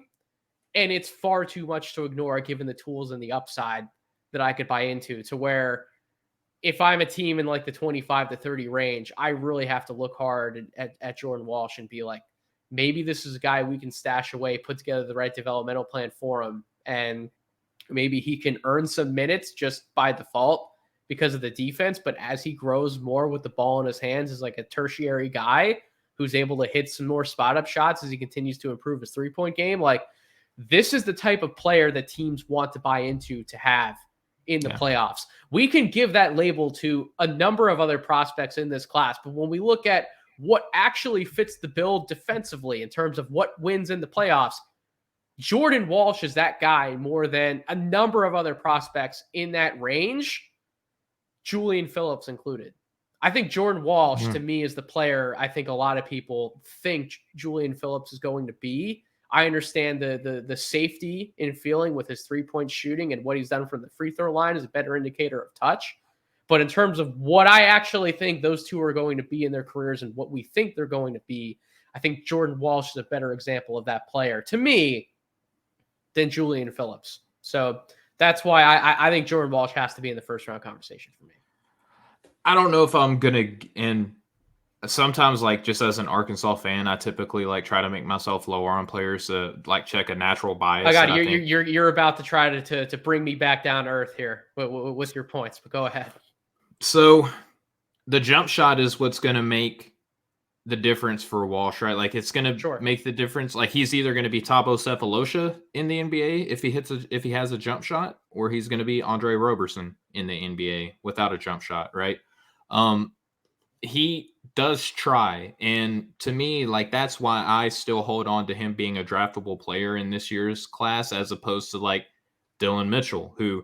[SPEAKER 1] And it's far too much to ignore given the tools and the upside that I could buy into, to where if I'm a team in like the 25 to 30 range, I really have to look hard at Jordan Walsh and be like, maybe this is a guy we can stash away, put together the right developmental plan for him, and maybe he can earn some minutes just by default because of the defense. But as he grows more with the ball in his hands, is like a tertiary guy who's able to hit some more spot up shots as he continues to improve his 3-point game. Like, this is the type of player that teams want to buy into to have in the playoffs. We can give that label to a number of other prospects in this class, but when we look at what actually fits the bill defensively in terms of what wins in the playoffs, Jordan Walsh is that guy more than a number of other prospects in that range, Julian Phillips included. I think Jordan Walsh, to me, is the player I think a lot of people think Julian Phillips is going to be. I understand the safety in feeling with his 3-point shooting, and what he's done from the free throw line is a better indicator of touch. But in terms of what I actually think those two are going to be in their careers and what we think they're going to be, I think Jordan Walsh is a better example of that player to me than Julian Phillips. So that's why I think Jordan Walsh has to be in the first round conversation for me.
[SPEAKER 2] I don't know if I'm going to, and sometimes, like, just as an Arkansas fan, I typically like try to make myself lower on players to like check a natural bias.
[SPEAKER 1] I got
[SPEAKER 2] that
[SPEAKER 1] it.
[SPEAKER 2] I think.
[SPEAKER 1] You're about to try to bring me back down to earth here with your points, but go ahead.
[SPEAKER 2] So the jump shot is what's going to make the difference for Walsh, right? Like, it's going to make the difference. Like, he's either going to be Thabo Sefolosha in the NBA if he has a jump shot, or he's going to be Andre Roberson in the NBA without a jump shot, right? He does try, and to me, like, that's why I still hold on to him being a draftable player in this year's class, as opposed to like Dylan Mitchell, who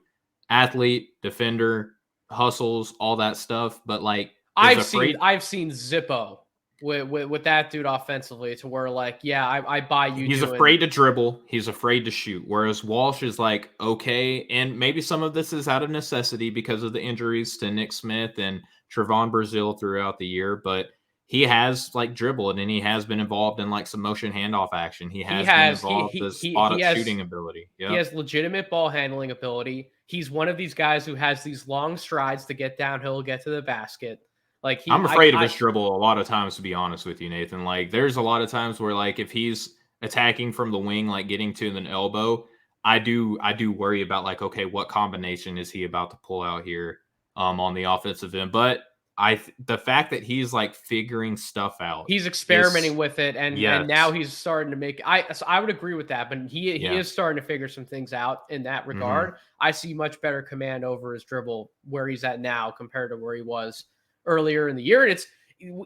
[SPEAKER 2] athlete, defender, hustles, all that stuff, but like
[SPEAKER 1] I've seen Zippo with that dude offensively, to where, like, yeah, I buy you.
[SPEAKER 2] He's afraid to dribble. He's afraid to shoot. Whereas Walsh is like, okay, and maybe some of this is out of necessity because of the injuries to Nick Smith and Trevon Brazile throughout the year, but he has like dribbled, and he has been involved in like some motion handoff action. He has been involved with spot up shooting ability. Yep.
[SPEAKER 1] He has legitimate ball handling ability. He's one of these guys who has these long strides to get downhill, get to the basket. Like,
[SPEAKER 2] I'm afraid of his dribble a lot of times, to be honest with you, Nathan. Like, there's a lot of times where, like, if he's attacking from the wing, like getting to an elbow, I do worry about, like, okay, what combination is he about to pull out here on the offensive end? But the fact that he's like figuring stuff out,
[SPEAKER 1] he's experimenting with it, and now he's starting to make. So I would agree with that, but he is starting to figure some things out in that regard. I see much better command over his dribble where he's at now compared to where he was earlier in the year. And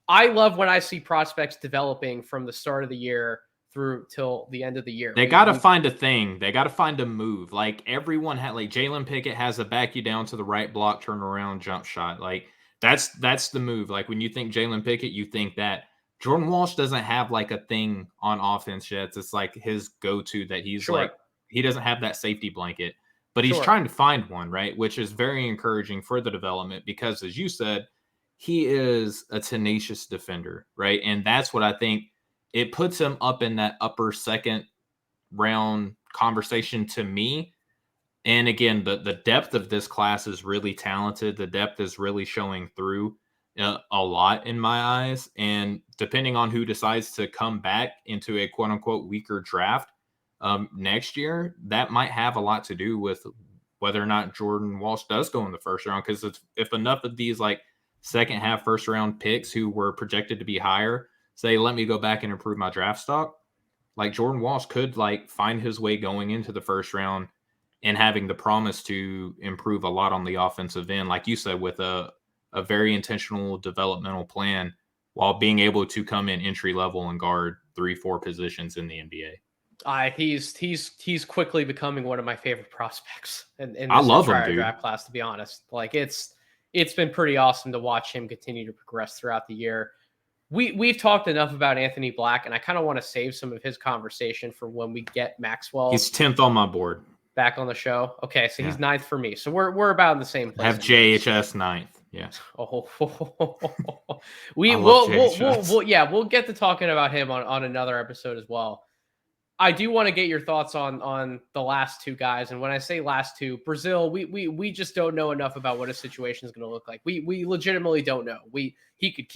[SPEAKER 1] I love when I see prospects developing from the start of the year through till the end of the year.
[SPEAKER 2] They got to find a thing. They got to find a move. Like, everyone had, like, Jalen Pickett has a back you down to the right block, turn around, jump shot. Like, that's the move. Like, when you think Jalen Pickett, you think that. Jordan Walsh doesn't have like a thing on offense yet. It's like his go-to that he's like, he doesn't have that safety blanket. But he's trying to find one, right? Which is very encouraging for the development because, as you said, he is a tenacious defender, right? And that's what I think it puts him up in that upper second round conversation to me. And again, the depth of this class is really talented. The depth is really showing through a lot in my eyes. And depending on who decides to come back into a quote unquote weaker draft, next year, that might have a lot to do with whether or not Jordan Walsh does go in the first round. Because if enough of these like second half first round picks who were projected to be higher say, let me go back and improve my draft stock, like Jordan Walsh could like find his way going into the first round and having the promise to improve a lot on the offensive end, like you said, with a very intentional developmental plan, while being able to come in entry level and guard 3-4 positions in the NBA.
[SPEAKER 1] He's quickly becoming one of my favorite prospects in this
[SPEAKER 2] I love him, dude.
[SPEAKER 1] Draft class, to be honest. Like, it's been pretty awesome to watch him continue to progress throughout the year. We've talked enough about Anthony Black, and I kind of want to save some of his conversation for when we get Maxwell.
[SPEAKER 2] He's 10th on my board.
[SPEAKER 1] Back on the show. Okay, so he's 9th for me. So we're about in the same place.
[SPEAKER 2] I have JHS 9th. Yeah.
[SPEAKER 1] We'll get to talking about him on another episode as well. I do want to get your thoughts on the last two guys. And when I say last two, Brazile, we just don't know enough about what his situation is going to look like. We legitimately don't know. He could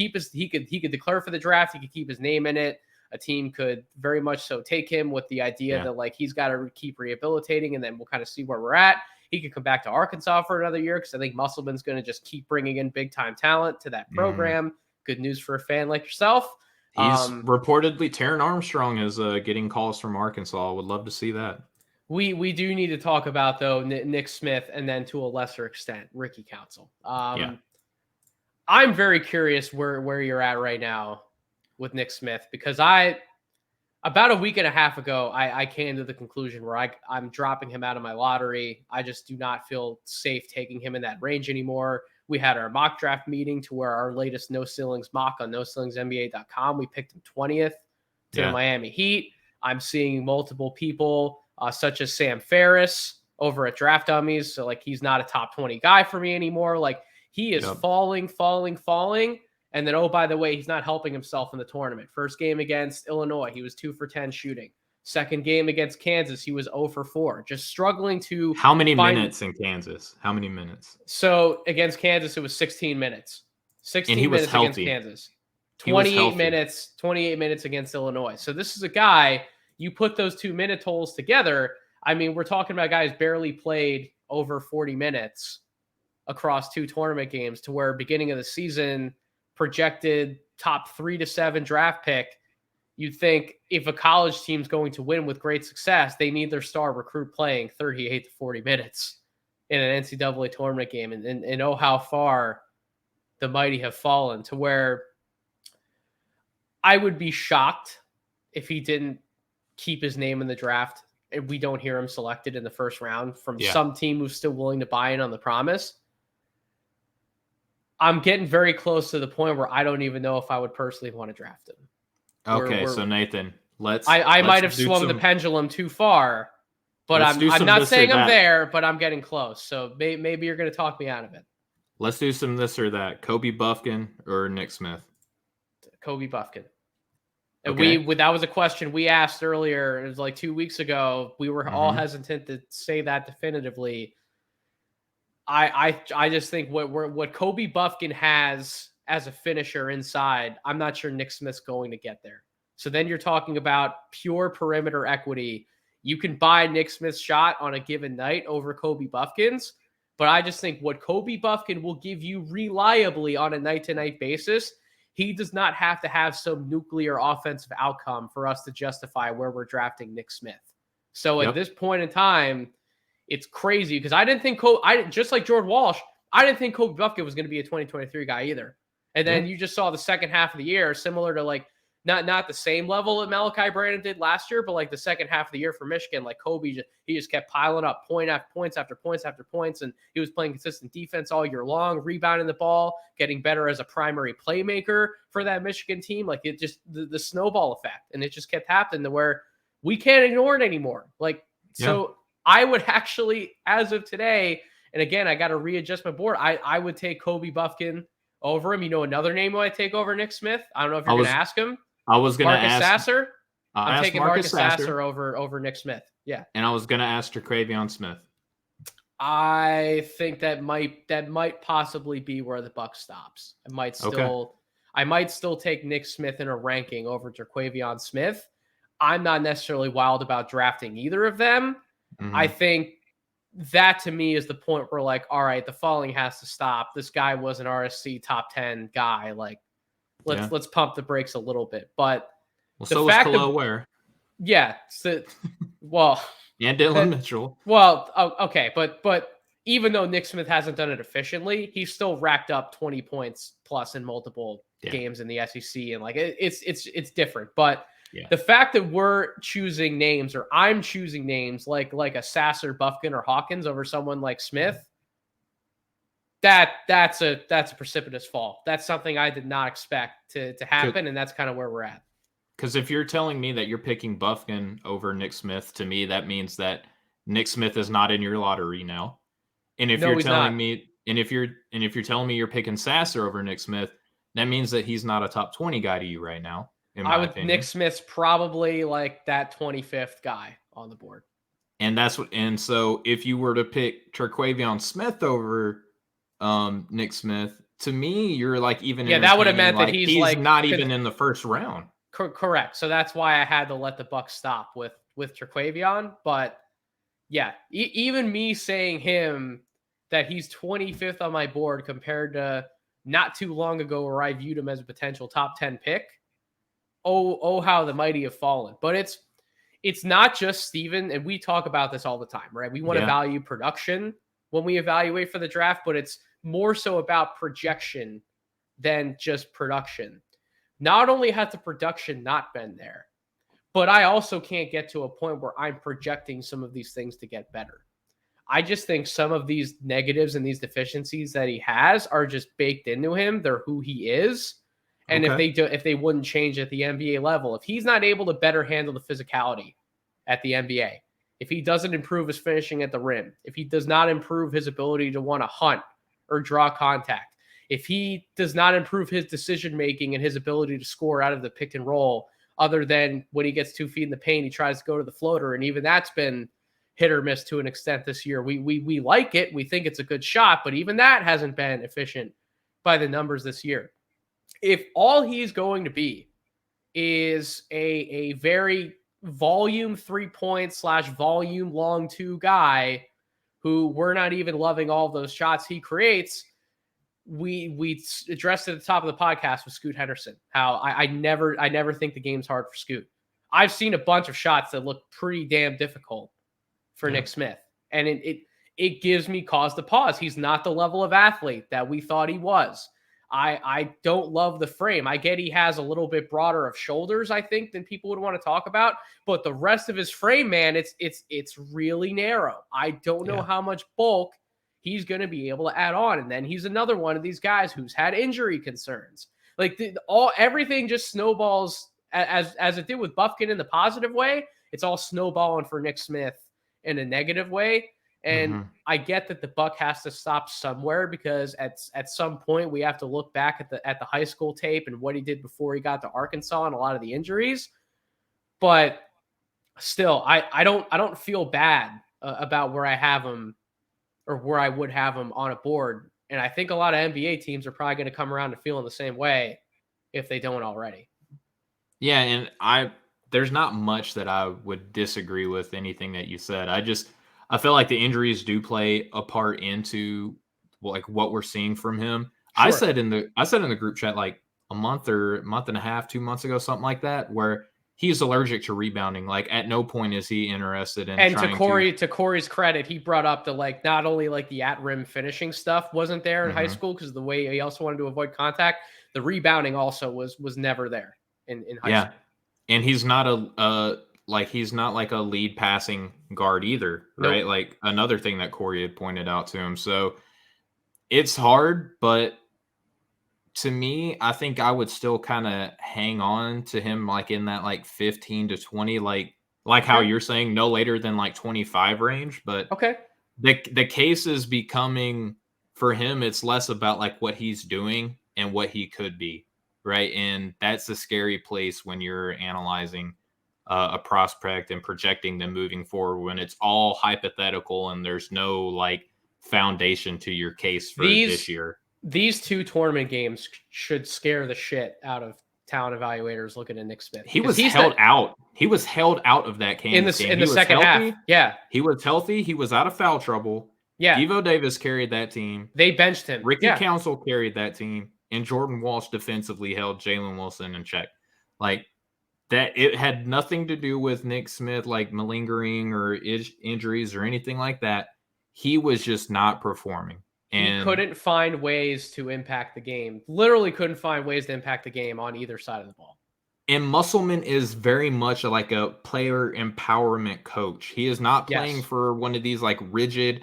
[SPEAKER 1] declare for the draft. He could keep his name in it. A team could very much so take him with the idea that like he's got to keep rehabilitating, and then we'll kind of see where we're at. He could come back to Arkansas for another year because I think Musselman's going to just keep bringing in big time talent to that program. Good news for a fan like yourself.
[SPEAKER 2] He's reportedly Taron Armstrong is getting calls from Arkansas. Would love to see that.
[SPEAKER 1] We do need to talk about, though, Nick Smith, and then to a lesser extent Ricky Council. I'm very curious where you're at right now with Nick Smith, because about a week and a half ago, I came to the conclusion where I'm dropping him out of my lottery. I just do not feel safe taking him in that range anymore. We had our mock draft meeting to where our latest No Ceilings mock on NoCeilingsNBA.com, we picked him 20th to the Miami Heat. I'm seeing multiple people, such as Sam Ferris over at Draft Dummies. So, like, he's not a top 20 guy for me anymore. Like, he is falling. And then, oh, by the way, he's not helping himself in the tournament. First game against Illinois, he was 2 for 10 shooting. Second game against Kansas, he was 0 for 4. Just struggling to
[SPEAKER 2] How many minutes in Kansas? How many minutes?
[SPEAKER 1] So against Kansas, it was 16 minutes. 16
[SPEAKER 2] and he
[SPEAKER 1] minutes
[SPEAKER 2] was healthy
[SPEAKER 1] against Kansas.
[SPEAKER 2] He was
[SPEAKER 1] 28 minutes against Illinois. So this is a guy, you put those 2 minute totals together. I mean, we're talking about guys barely played over 40 minutes across 2 tournament games, to where beginning of the season projected top 3 to 7 draft pick. You'd think if a college team's going to win with great success, they need their star recruit playing 38 to 40 minutes in an NCAA tournament game. And oh, how far the mighty have fallen, to where I would be shocked if he didn't keep his name in the draft and we don't hear him selected in the first round from some team who's still willing to buy in on the promise. I'm getting very close to the point where I don't even know if I would personally want to draft him.
[SPEAKER 2] Okay, so Nathan,
[SPEAKER 1] I might have swung the pendulum too far, but I'm not saying I'm there, but I'm getting close. So maybe you're going to talk me out of it.
[SPEAKER 2] Let's do some this or that. Kobe Buffkin or Nick Smith?
[SPEAKER 1] Kobe Buffkin.
[SPEAKER 2] Okay.
[SPEAKER 1] And that was a question we asked earlier. It was like 2 weeks ago. We were all hesitant to say that definitively. I just think what Kobe Buffkin has as a finisher inside, I'm not sure Nick Smith's going to get there. So then you're talking about pure perimeter equity. You can buy Nick Smith's shot on a given night over Kobe Buffkin's, but I just think what Kobe Buffkin will give you reliably on a night-to-night basis, he does not have to have some nuclear offensive outcome for us to justify where we're drafting Nick Smith. So at this point in time, it's crazy because I didn't think just like Jordan Walsh, I didn't think Kobe Buffkin was going to be a 2023 guy either. And then you just saw the second half of the year, similar to like not the same level that Malachi Brandon did last year, but like the second half of the year for Michigan, like Kobe, he just kept piling up points after points, and he was playing consistent defense all year long, rebounding the ball, getting better as a primary playmaker for that Michigan team. Like it just the snowball effect, and it just kept happening to where we can't ignore it anymore. So I would actually, as of today, and again, I got to readjust my board. I would take Kobe Buffkin over him. You know, another name I take over Nick Smith. I don't know if you're going to ask him.
[SPEAKER 2] I was going to ask
[SPEAKER 1] Marcus Sasser. I'm taking
[SPEAKER 2] Marcus
[SPEAKER 1] Sasser over Nick Smith. Yeah,
[SPEAKER 2] and I was going to ask Traquavion Smith.
[SPEAKER 1] I think that might possibly be where the buck stops. I might still take Nick Smith in a ranking over Traquavion Smith. I'm not necessarily wild about drafting either of them. I think that to me is the point where like, all right, the falling has to stop. This guy was an RSC top 10 guy. Like, let's pump the brakes a little bit. But
[SPEAKER 2] so was Khalil Ware.
[SPEAKER 1] Yeah. So,
[SPEAKER 2] and Dylan Mitchell.
[SPEAKER 1] Okay. But even though Nick Smith hasn't done it efficiently, he's still racked up 20 points plus in multiple games in the SEC. And like, it's different. But the fact that we're choosing names, or I'm choosing names like a Sasser, Buffkin, or Hawkins over someone like Smith, that's a precipitous fall. That's something I did not expect to happen, and that's kind of where we're at.
[SPEAKER 2] Because if you're telling me that you're picking Buffkin over Nick Smith, to me that means that Nick Smith is not in your lottery now. And if you're telling me you're picking Sasser over Nick Smith, that means that he's not a top 20 guy to you right now.
[SPEAKER 1] Nick Smith's probably like that 25th guy on the board.
[SPEAKER 2] And so if you were to pick Traquavion Smith over Nick Smith, to me, you're like even
[SPEAKER 1] that would have meant that he's like
[SPEAKER 2] not even in the first round.
[SPEAKER 1] Correct. So that's why I had to let the buck stop with Traquavion. But yeah, even me saying him that he's 25th on my board compared to not too long ago where I viewed him as a potential top 10 pick. Oh, how the mighty have fallen. But it's not just Steven, and we talk about this all the time, right? We want to value production when we evaluate for the draft, but it's more so about projection than just production. Not only has the production not been there, but I also can't get to a point where I'm projecting some of these things to get better. I just think some of these negatives and these deficiencies that he has are just baked into him. They're who he is. And if they wouldn't change at the NBA level, if he's not able to better handle the physicality at the NBA, if he doesn't improve his finishing at the rim, if he does not improve his ability to want to hunt or draw contact, if he does not improve his decision-making and his ability to score out of the pick and roll, other than when he gets 2 feet in the paint, he tries to go to the floater. And even that's been hit or miss to an extent this year. We like it. We think it's a good shot, but even that hasn't been efficient by the numbers this year. if all he's going to be is a very volume 3-point / volume long 2 guy who we're not even loving all of those shots he creates, we addressed at the top of the podcast with Scoot Henderson, how I never think the game's hard for Scoot. I've seen a bunch of shots that look pretty damn difficult for Nick Smith. And it gives me cause to pause. He's not the level of athlete that we thought he was. I don't love the frame. I get he has a little bit broader of shoulders, I think, than people would want to talk about. But the rest of his frame, man, it's really narrow. I don't know how much bulk he's going to be able to add on. And then he's another one of these guys who's had injury concerns. Like everything just snowballs as it did with Bufkin in the positive way. It's all snowballing for Nick Smith in a negative way. And I get that the buck has to stop somewhere, because at some point we have to look back at the high school tape and what he did before he got to Arkansas and a lot of the injuries. But still, I don't feel bad about where I have him, or where I would have him on a board. And I think a lot of NBA teams are probably going to come around to feeling the same way if they don't already.
[SPEAKER 2] Yeah, and there's not much that I would disagree with anything that you said. I feel like the injuries do play a part into like what we're seeing from him. Sure. I said in the group chat like a month and a half, 2 months ago, something like that, where he's allergic to rebounding. Like at no point is he interested in. And
[SPEAKER 1] to Corey's credit, he brought up the like not only like the at rim finishing stuff wasn't there in high school, because the way he also wanted to avoid contact, the rebounding also was never there in high school.
[SPEAKER 2] And he's not he's not like a lead passing guard either, right? Nope. Like another thing that Corey had pointed out to him. So it's hard, but to me, I think I would still kind of hang on to him like in that like 15 to 20, like how you're saying, no later than like 25 range. But the case is becoming for him, it's less about like what he's doing and what he could be, right? And that's a scary place when you're analyzing a prospect and projecting them moving forward, when it's all hypothetical and there's no like foundation to your case for this year.
[SPEAKER 1] These 2 tournament games should scare the shit out of talent evaluators looking at Nick Smith.
[SPEAKER 2] He was held out. He was held out of that game.
[SPEAKER 1] In the second half. Yeah.
[SPEAKER 2] He was healthy. He was out of foul trouble.
[SPEAKER 1] Yeah.
[SPEAKER 2] Devo Davis carried that team.
[SPEAKER 1] They benched him.
[SPEAKER 2] Ricky Council carried that team. And Jordan Walsh defensively held Jalen Wilson in check. Like, that it had nothing to do with Nick Smith, like malingering or injuries or anything like that. He was just not performing. And
[SPEAKER 1] he couldn't find ways to impact the game. Literally couldn't find ways to impact the game on either side of the ball.
[SPEAKER 2] And Musselman is very much like a player empowerment coach. He is not playing for one of these like rigid,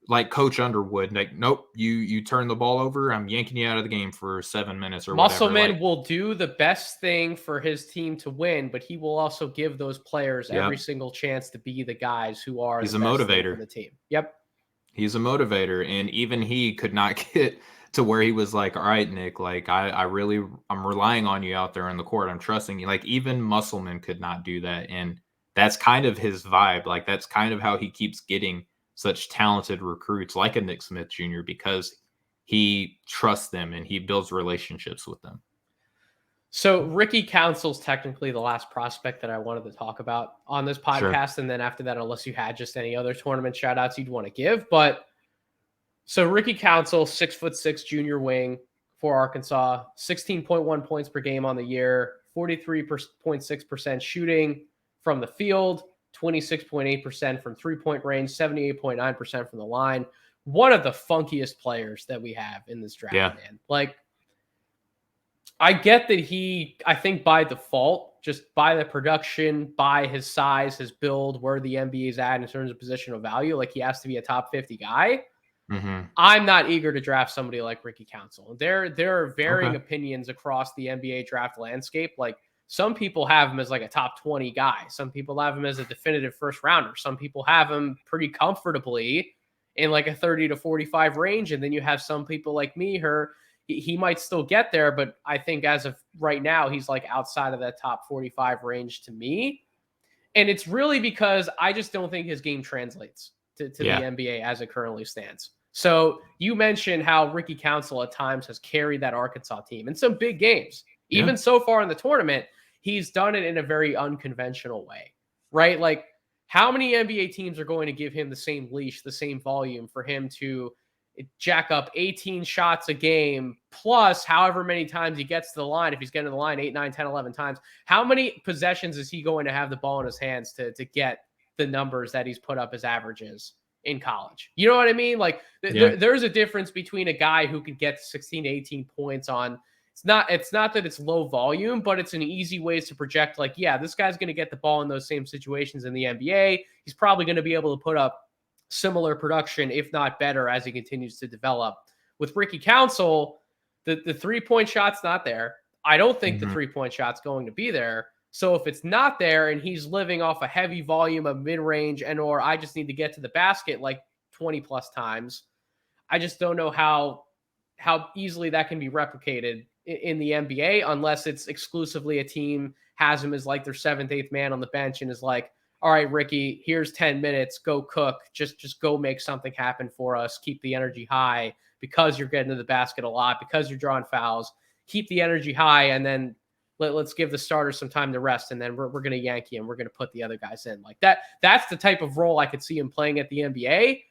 [SPEAKER 2] like Coach Underwood. Like, nope, you turn the ball over, I'm yanking you out of the game for 7 minutes or
[SPEAKER 1] Musselman
[SPEAKER 2] whatever.
[SPEAKER 1] Will do the best thing for his team to win, but he will also give those players every single chance to be the guys who are
[SPEAKER 2] He's
[SPEAKER 1] the
[SPEAKER 2] a
[SPEAKER 1] best
[SPEAKER 2] motivator
[SPEAKER 1] for the team. Yep.
[SPEAKER 2] He's a motivator, and even he could not get to where he was like, all right, Nick, like I'm relying on you out there in the court. I'm trusting you. Like even Musselman could not do that. And that's kind of his vibe. Like that's kind of how he keeps getting such talented recruits like a Nick Smith Jr., because he trusts them and he builds relationships with them.
[SPEAKER 1] So Ricky Council's technically the last prospect that I wanted to talk about on this podcast. Sure. And then after that, unless you had just any other tournament shout outs you'd want to give. But so Ricky Council, 6'6" junior wing for Arkansas, 16.1 points per game on the year, 43.6% shooting from the field, 26.8% from 3-point range, 78.9% from the line. One of the funkiest players that we have in this draft, man. Like, I get that I think by default, just by the production, by his size, his build, where the NBA is at in terms of positional value, like he has to be a top 50 guy. Mm-hmm. I'm not eager to draft somebody like Ricky Council. There are varying opinions across the NBA draft landscape. Like some people have him as like a top 20 guy. Some people have him as a definitive first rounder. Some people have him pretty comfortably in like a 30 to 45 range. And then you have some people like me he might still get there, but I think as of right now, he's like outside of that top 45 range to me. And it's really because I just don't think his game translates to the NBA as it currently stands. So you mentioned how Ricky Council at times has carried that Arkansas team in some big games. Even so far in the tournament, he's done it in a very unconventional way, right? Like, how many NBA teams are going to give him the same leash, the same volume for him to jack up 18 shots a game, plus however many times he gets to the line? If he's getting to the line 8, 9, 10, 11 times, how many possessions is he going to have the ball in his hands to get the numbers that he's put up as averages in college? You know what I mean? Like, there's a difference between a guy who could get 16 to 18 points on. It's not that it's low volume, but it's an easy ways to project, like, yeah, this guy's going to get the ball in those same situations in the NBA. He's probably going to be able to put up similar production, if not better, as he continues to develop. With Ricky Council, the 3-point shot's not there. I don't think the 3-point shot's going to be there. So if it's not there and he's living off a heavy volume of mid-range or I just need to get to the basket like 20 plus times, I just don't know how easily that can be replicated in the NBA, unless it's exclusively a team has him as like their 7th, 8th man on the bench and is like, all right, Ricky, here's 10 minutes, go cook, just go make something happen for us, keep the energy high because you're getting to the basket a lot, because you're drawing fouls, keep the energy high, and then let's give the starters some time to rest, and then we're going to yank you and we're going to put the other guys in. Like that's the type of role I could see him playing at the NBA.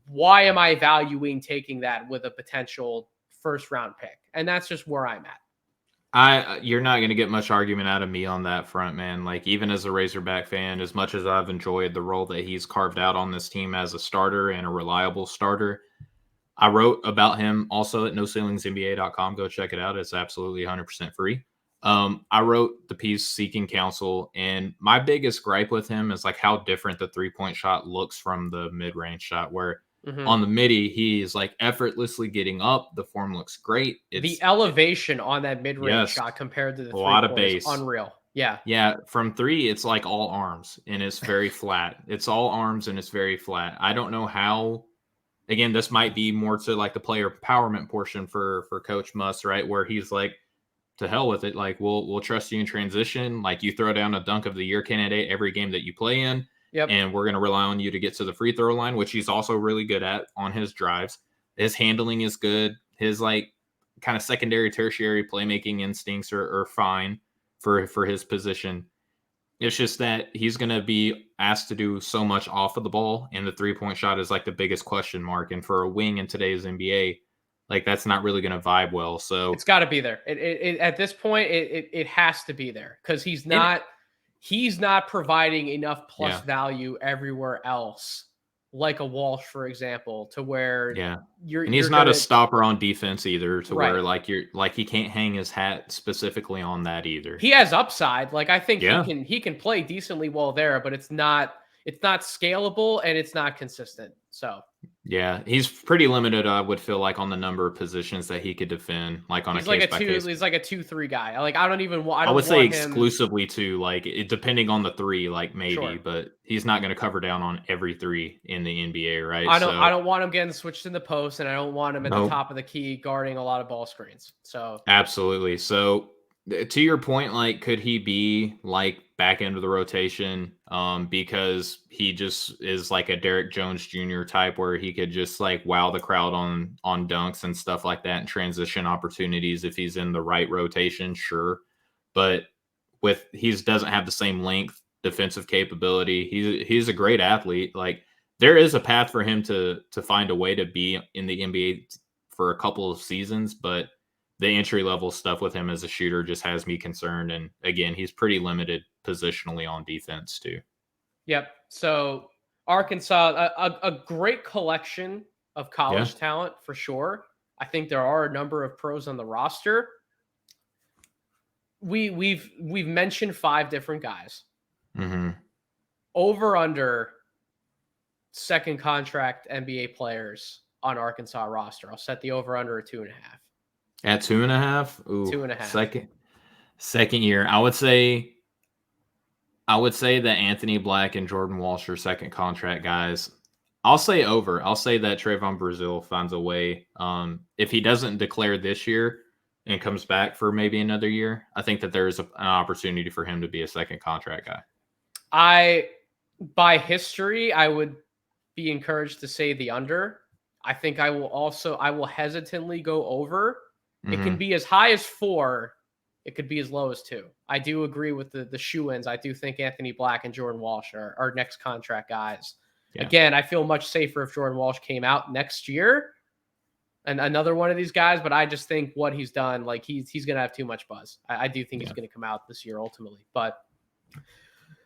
[SPEAKER 1] Why am I valuing taking that with a potential first-round pick? And that's just where I'm at.
[SPEAKER 2] You're not going to get much argument out of me on that front, man. Like, even as a Razorback fan, as much as I've enjoyed the role that he's carved out on this team as a starter and a reliable starter, I wrote about him also at NoCeilingsNBA.com. Go check it out. It's absolutely 100% free. I wrote the piece Seeking Counsel, and my biggest gripe with him is like how different the 3-point shot looks from the mid-range shot, where on the midi, he's like effortlessly getting up. The form looks great.
[SPEAKER 1] The elevation on that mid-range shot compared to the 3-point is unreal. Yeah.
[SPEAKER 2] Yeah. From 3, it's like all arms and it's very flat. It's all arms and it's very flat. I don't know how. Again, this might be more to like the player empowerment portion for Coach Muss, right? Where he's like, to hell with it. Like, we'll trust you in transition. Like, you throw down a dunk of the year candidate every game that you play in.
[SPEAKER 1] Yep.
[SPEAKER 2] And we're going to rely on you to get to the free throw line, which he's also really good at on his drives. His handling is good. His like kind of secondary, tertiary playmaking instincts are fine for his position. It's just that he's going to be asked to do so much off of the ball, and the 3-point shot is like the biggest question mark. And for a wing in today's NBA, like, that's not really going to vibe well. So
[SPEAKER 1] it's got to be there. It at this point, it has to be there, because he's not providing enough plus value everywhere else, like a Walsh, for example, to where
[SPEAKER 2] he's not a stopper on defense either, to where like he can't hang his hat specifically on that either.
[SPEAKER 1] He has upside. Like, I think he can play decently well there, but it's not scalable and it's not consistent. So
[SPEAKER 2] yeah, he's pretty limited, I would feel like, on the number of positions that he could defend, like on a case by case.
[SPEAKER 1] He's like a 2-3 guy. Like, I
[SPEAKER 2] would say exclusively 2, like depending on the 3, like maybe, but he's not going to cover down on every 3 in the NBA, right?
[SPEAKER 1] I don't want him getting switched in the post, and I don't want him at the top of the key guarding a lot of ball screens. So
[SPEAKER 2] absolutely. So to your point, like, could he be like back into the rotation because he just is like a Derrick Jones Jr. type, where he could just like wow the crowd on dunks and stuff like that, and transition opportunities if he's in the right rotation? Sure. But he doesn't have the same length, defensive capability. He's a great athlete. Like, there is a path for him to find a way to be in the NBA for a couple of seasons, but the entry-level stuff with him as a shooter just has me concerned. And again, he's pretty limited positionally on defense too.
[SPEAKER 1] Yep. So Arkansas, a great collection of college talent for sure. I think there are a number of pros on the roster. We've mentioned 5 different guys. Over under second contract NBA players on Arkansas roster. I'll set the over under at 2.5.
[SPEAKER 2] At 2.5? Ooh,
[SPEAKER 1] 2.5.
[SPEAKER 2] Second year. I would say that Anthony Black and Jordan Walsh are second contract guys. I'll say over. I'll say that Trayvon Brazile finds a way. If he doesn't declare this year and comes back for maybe another year, I think that there's an opportunity for him to be a second contract guy.
[SPEAKER 1] By history, I would be encouraged to say the under. I think I will hesitantly go over. It can
[SPEAKER 2] Mhm.
[SPEAKER 1] be as high as 4. It could be as low as 2. I do agree with the shoe-ins. I do think Anthony Black and Jordan Walsh are our next contract guys.
[SPEAKER 2] Yeah.
[SPEAKER 1] Again, I feel much safer if Jordan Walsh came out next year and another one of these guys, but I just think what he's done, like he's going to have too much buzz. I do think he's going to come out this year ultimately. But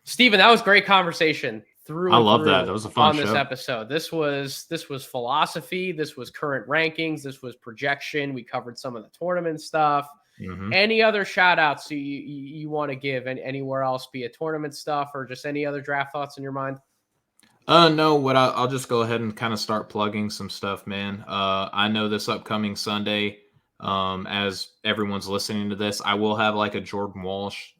[SPEAKER 1] Steven, that was great conversation through
[SPEAKER 2] I
[SPEAKER 1] and
[SPEAKER 2] love that.
[SPEAKER 1] through
[SPEAKER 2] That was a fun
[SPEAKER 1] on this
[SPEAKER 2] show.
[SPEAKER 1] episode. This was philosophy. This was current rankings. This was projection. We covered some of the tournament stuff.
[SPEAKER 2] Mhm.
[SPEAKER 1] Any other shout outs you want to give anywhere else, be it tournament stuff or just any other draft thoughts in your mind?
[SPEAKER 2] No, I'll just go ahead and kind of start plugging some stuff, man. I know this upcoming Sunday, as everyone's listening to this, I will have like a Jordan Walsh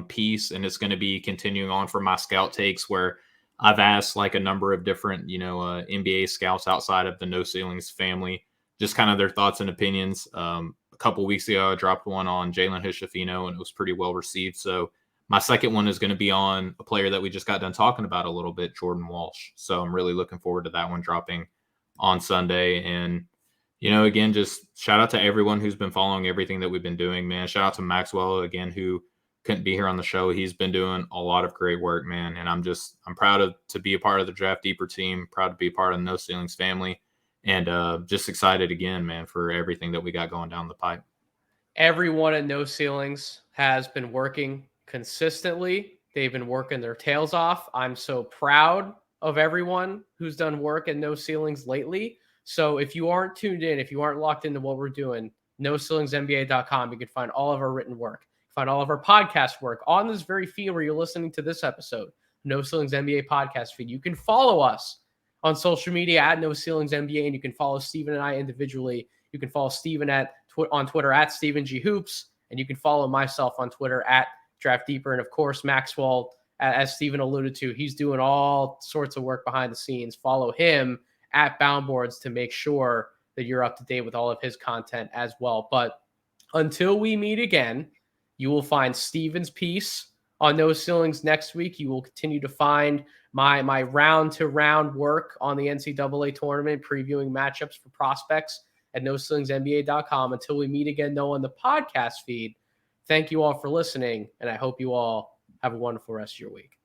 [SPEAKER 2] piece, and it's going to be continuing on from my scout takes where I've asked like a number of different, NBA scouts outside of the No Ceilings family, just kind of their thoughts and opinions. A couple weeks ago, I dropped one on Jalen Hishafino, and it was pretty well received. So my second one is going to be on a player that we just got done talking about a little bit, Jordan Walsh. So I'm really looking forward to that one dropping on Sunday. And, again, just shout out to everyone who's been following everything that we've been doing, man. Shout out to Maxwell, again, who couldn't be here on the show. He's been doing a lot of great work, man. And I'm proud to be a part of the Draft Deeper team, proud to be a part of the No Ceilings family, and just excited again, man, for everything that we got going down the pipe.
[SPEAKER 1] Everyone at No Ceilings has been working consistently. They've been working their tails off. I'm so proud of everyone who's done work at No Ceilings lately. So if you aren't tuned in, if you aren't locked into what we're doing, NoCeilingsNBA.com, you can find all of our written work, find all of our podcast work on this very feed where you're listening to this episode, No Ceilings NBA podcast feed. You can follow us on social media at No Ceilings NBA, and you can follow Steven and I individually. You can follow Steven on Twitter at Steven G Hoops, and you can follow myself on Twitter at Draft Deeper. And of course, Maxwell, as Steven alluded to, he's doing all sorts of work behind the scenes. Follow him at Boundboards to make sure that you're up to date with all of his content as well. But until we meet again, you will find Steven's piece on No Ceilings next week. You will continue to find my round-to-round work on the NCAA tournament, previewing matchups for prospects at NoCeilingsNBA.com. Until we meet again, on the podcast feed, thank you all for listening, and I hope you all have a wonderful rest of your week.